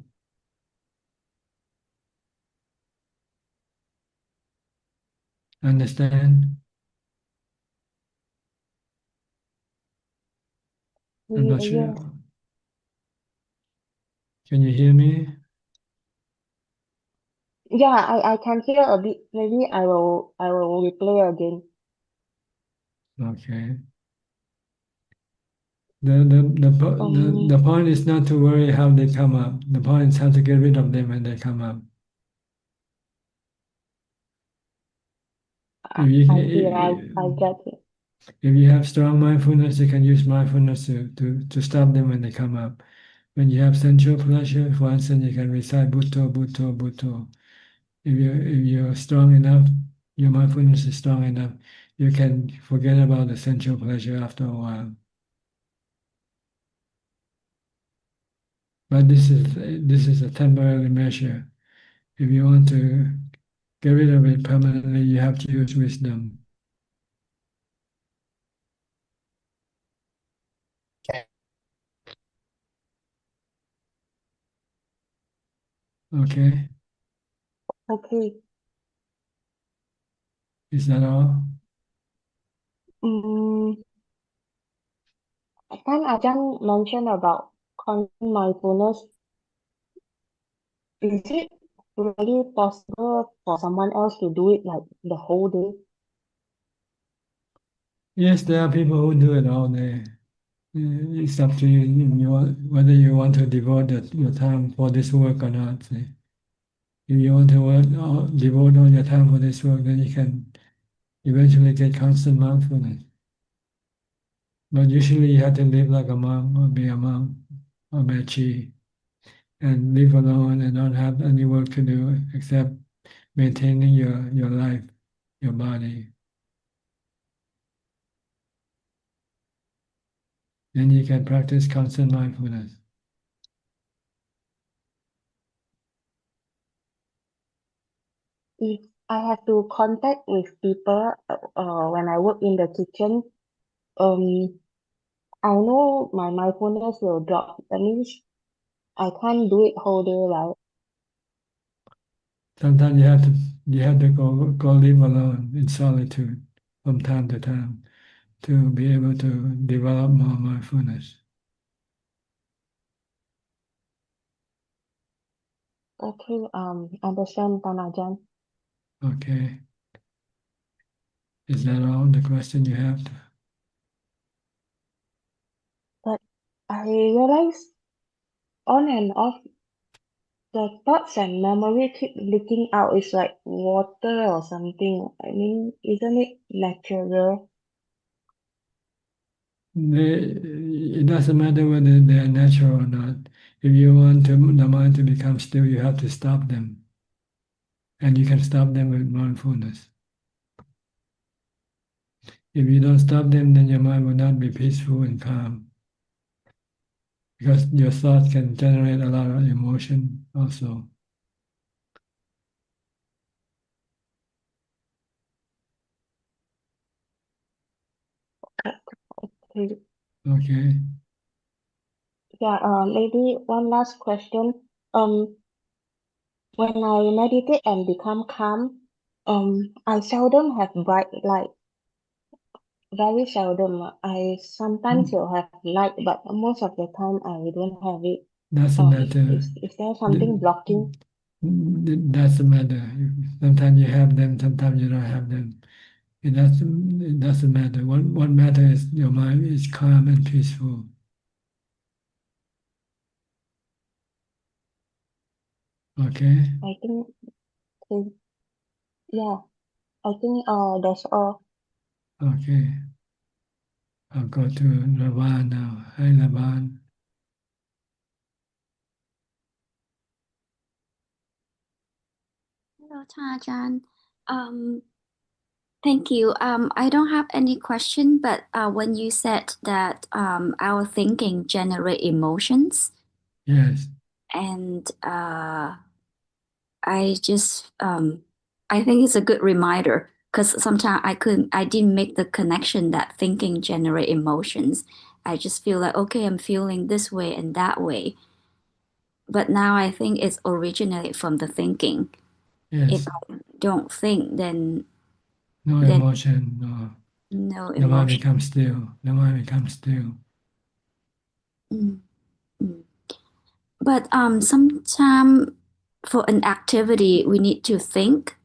A: Understand? I'm not sure.
B: Yes.
A: Can you hear me?
B: Yeah, I can hear a bit. Maybe I will replay again.
A: Okay. The point is not to worry how they come up. The point is how to get rid of them when they come up.
B: I get it.
A: If you have strong mindfulness, you can use mindfulness to stop them when they come up. When you have sensual pleasure, for instance, you can recite Bhutto, Bhutto, Bhutto. If you're strong enough, your mindfulness is strong enough, you can forget about the sensual pleasure after a while. But this is a temporary measure. If you want to get rid of it permanently, you have to use wisdom. Okay.
B: Okay.
A: Is that all?
B: Can Ajahn mention about constant mindfulness? Is it really possible for someone else to do it like the whole day?
A: Yes, there are people who do it all day. It's up to you, whether you want to devote your time for this work or not. See. If you want to devote all your time for this work, then you can eventually get constant mindfulness. But usually you have to live like a monk or be a monk or be a chi and live alone and not have any work to do except maintaining your life, your body. Then you can practice constant mindfulness.
B: If I have to contact with people when I work in the kitchen, I know my mindfulness will drop. That means I can't do it whole day, right?
A: Sometimes you have to go live alone in solitude from time to time to be able to develop more mindfulness.
B: Okay, understand, Tan Ajahn.
A: Okay. Is that all the question you have?
B: But I realize on and off the thoughts and memory keep leaking out. It's like water or something. I mean, isn't it natural?
A: It doesn't matter whether they are natural or not. If you want the mind to become still, you have to stop them. And you can stop them with mindfulness. If you don't stop them, then your mind will not be peaceful and calm. Because your thoughts can generate a lot of emotion also.
B: Okay.
A: Okay.
B: Yeah, maybe one last question. When I meditate and become calm, I seldom have bright light. Very seldom. I sometimes will have light, but most of the time I don't have it.
A: Doesn't matter.
B: Is there something blocking?
A: Doesn't matter. Sometimes you have them, sometimes you don't have them. It doesn't matter. What matters is your mind is calm and peaceful. Okay.
B: I think, okay. Yeah, I think that's all.
A: Okay. I'll go to Ravan now. Hi, Ravan.
C: Hello, Ajahn. Thank you. I don't have any question, but when you said that our thinking generate emotions,
A: Yes.
C: and I just I think it's a good reminder because sometimes I didn't make the connection that thinking generate emotions. I just feel like okay, I'm feeling this way and that way, but now I think it's originated from the thinking.
A: Yes.
C: If I don't think, then
A: No emotion.
C: no
A: The mind
C: emotion.
A: becomes still. The mind becomes still.
C: Mm, mm. But sometimes for an activity, we need to think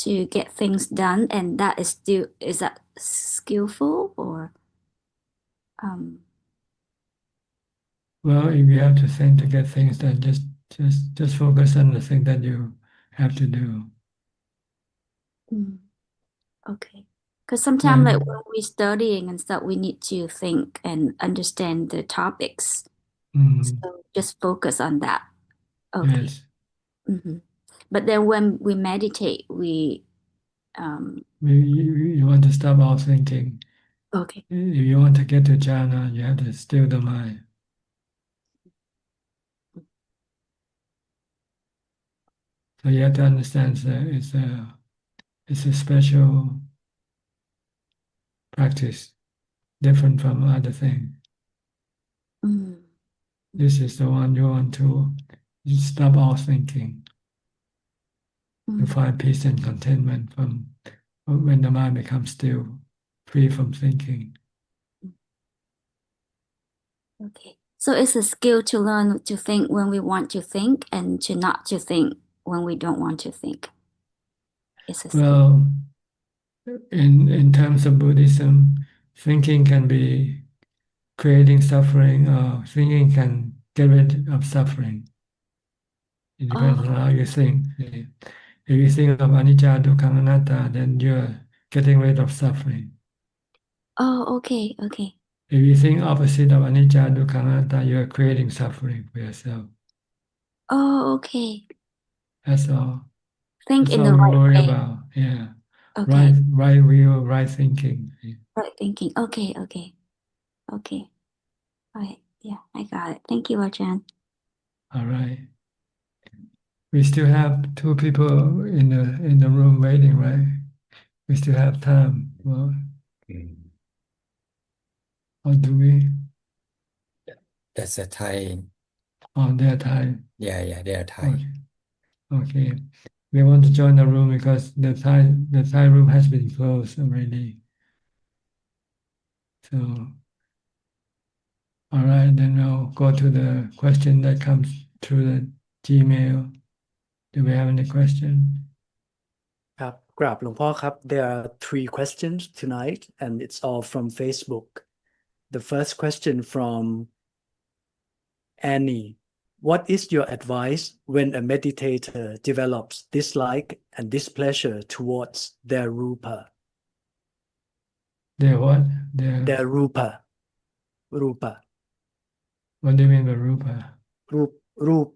C: to get things done, and that is that skillful or um
A: Well, if you have to think to get things done, just focus on the thing that you have to do.
C: okay. Because sometimes like when we're studying and stuff, we need to think and understand the topics. So just focus on that. Okay.
A: Yes.
C: But then when we meditate, we
A: You want to stop all thinking.
C: Okay.
A: If you want to get to jhana, you have to still the mind. So you have to understand that it's a special practice, different from other things. This is the one you want to stop all thinking. You find peace and contentment from when the mind becomes still, free from thinking.
C: Okay. So it's a skill to learn to think when we want to think and to not to think when we don't want to think. It's a skill.
A: Well, in terms of Buddhism, thinking can be creating suffering, or thinking can get rid of suffering. It depends on how you think. If you think of anicca, dukkha, anatta, then you're getting rid of suffering.
C: Oh, okay, okay.
A: If you think opposite of anicca, dukkha, anatta, you're creating suffering for yourself.
C: Oh, okay.
A: That's all.
C: Think
A: That's
C: in
A: all
C: the
A: we
C: right
A: worry
C: way.
A: about. Yeah.
C: Okay.
A: Right view, right thinking.
C: Right thinking. Okay, okay. Okay. All right. Yeah, I got it. Thank you, Ajahn.
A: All right. We still have two people in the room waiting, right? We still have time. Well, or do we?
E: That's a Thai.
A: On their time.
E: Yeah, they are Thai.
A: Okay. We want to join the room because the Thai room has been closed already. So, all right, then we'll go to the question that comes through the Gmail. Do we have any question?
F: ครับกราบหลวงพ่อครับ There are 3 questions tonight and it's all from Facebook. The first question from Annie. What is your advice when a meditator develops dislike and displeasure towards their rupa?
A: Their what?
F: Their rupa. Rupa.
A: What do you mean by rupa?
F: Rup.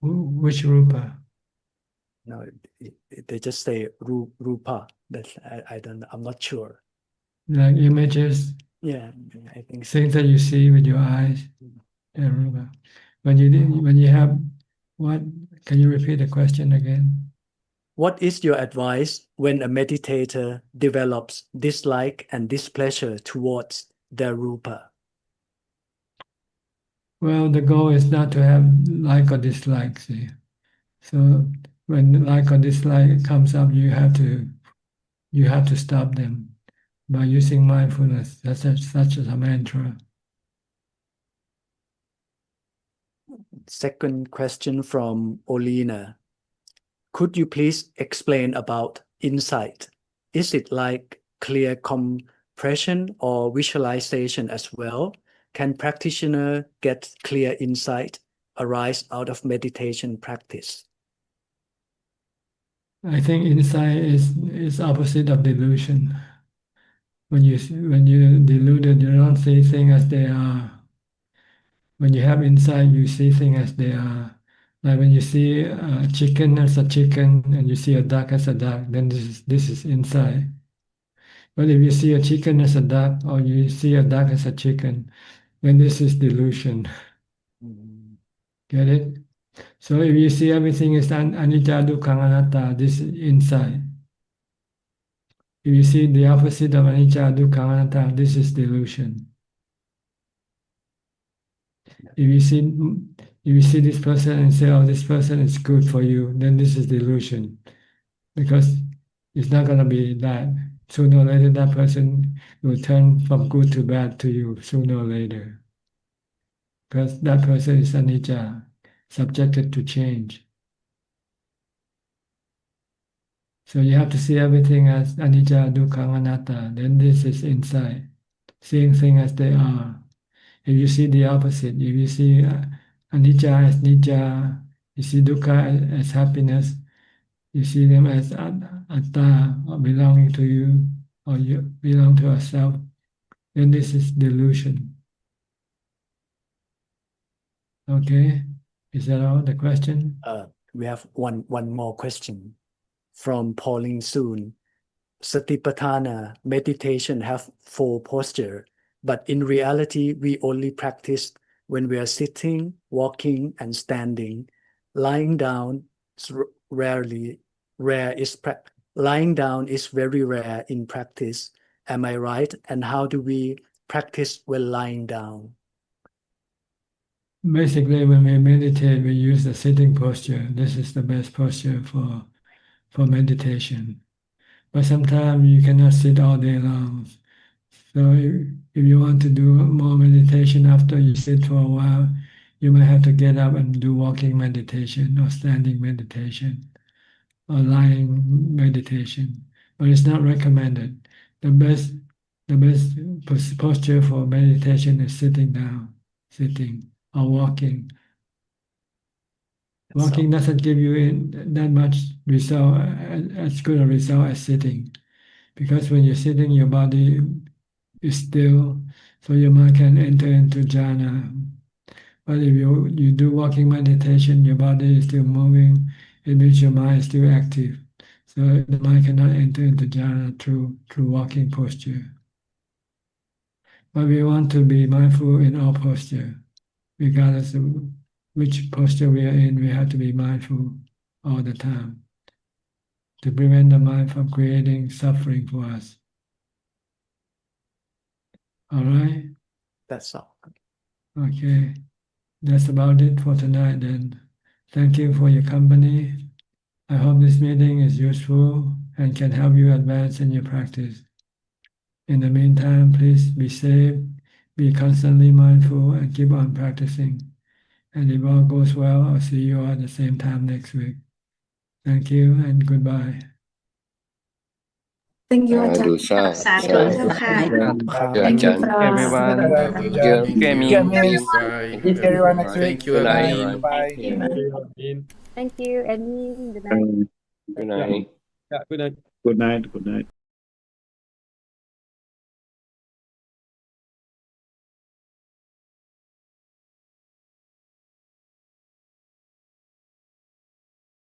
A: Which rupa?
F: No, they just say rupa. I'm not sure.
A: Like images?
F: Yeah, I think so.
A: Things that you see with your eyes. Yeah, rupa. When you have what? Can you repeat the question again?
F: What is your advice when a meditator develops dislike and displeasure towards their rupa?
A: Well, the goal is not to have like or dislike, see. So when like or dislike comes up, you have to stop them by using mindfulness, such as a mantra.
F: Second question from Olina. Could you please explain about insight? Is it like clear compression or visualization as well? Can practitioner get clear insight arise out of meditation practice?
A: I think insight is opposite of delusion. When you deluded, you don't see things as they are. When you have insight, you see things as they are. Like when you see a chicken as a chicken and you see a duck as a duck, then this is insight. But if you see a chicken as a duck or you see a duck as a chicken, then this is delusion. Get it? So if you see everything is anicca, dukkha, anatta, this is insight. If you see the opposite of anicca, dukkha, anatta, this is delusion. If you see this person and say, "Oh, this person is good for you," then this is delusion, because it's not gonna be that. Sooner or later, that person will turn from good to bad to you. Sooner or later, because that person is anicca, subjected to change. So you have to see everything as anicca, dukkha, anatta. Then this is insight, seeing things as they are. If you see the opposite, if you see anicca as nijja, you see dukkha as happiness, you see them as atta, or belonging to you, or you belong to yourself, then this is delusion. Okay, is that all the question?
F: We have one more question from Pauline Soon. Satipatthana meditation have 4 posture, but in reality, we only practice when we are sitting, walking, and standing. Lying down is lying down is very rare in practice. Am I right? And how do we practice when lying down?
A: Basically, when we meditate, we use the sitting posture. This is the best posture for meditation. But sometimes you cannot sit all day long. So if you want to do more meditation after you sit for a while, you might have to get up and do walking meditation or standing meditation or lying meditation. But it's not recommended. The best posture for meditation is sitting down, sitting or walking. Walking doesn't give you that much result, as good a result as sitting. Because when you're sitting, your body is still, so your mind can enter into jhana. But if you do walking meditation, your body is still moving, it means your mind is still active. So the mind cannot enter into jhana through walking posture. But we want to be mindful in all posture. Regardless of which posture we are in, we have to be mindful all the time to prevent the mind from creating suffering for us. All right?
F: That's all.
A: Okay. That's about it for tonight then. Thank you for your company. I hope this meeting is useful and can help you advance in your practice. In the meantime, please be safe, be constantly mindful, and keep on practicing. And if all goes well, I'll see you all at the same time next week. Thank you and goodbye.
J: Thank you,
L: Sadhu,
J: Ajahn.
L: sadhu.
J: Thank you,
Q: everyone.
L: Thank you.
K: Thank
Q: Okay,
K: you.
Q: Amin.
K: Bye.
I: See everyone next week.
K: Thank you,
L: Good night.
K: admin.
I: Bye.
P: Thank you, Admin. Good night.
L: Good night.
O: Yeah, good night.
D: Good night. Good night.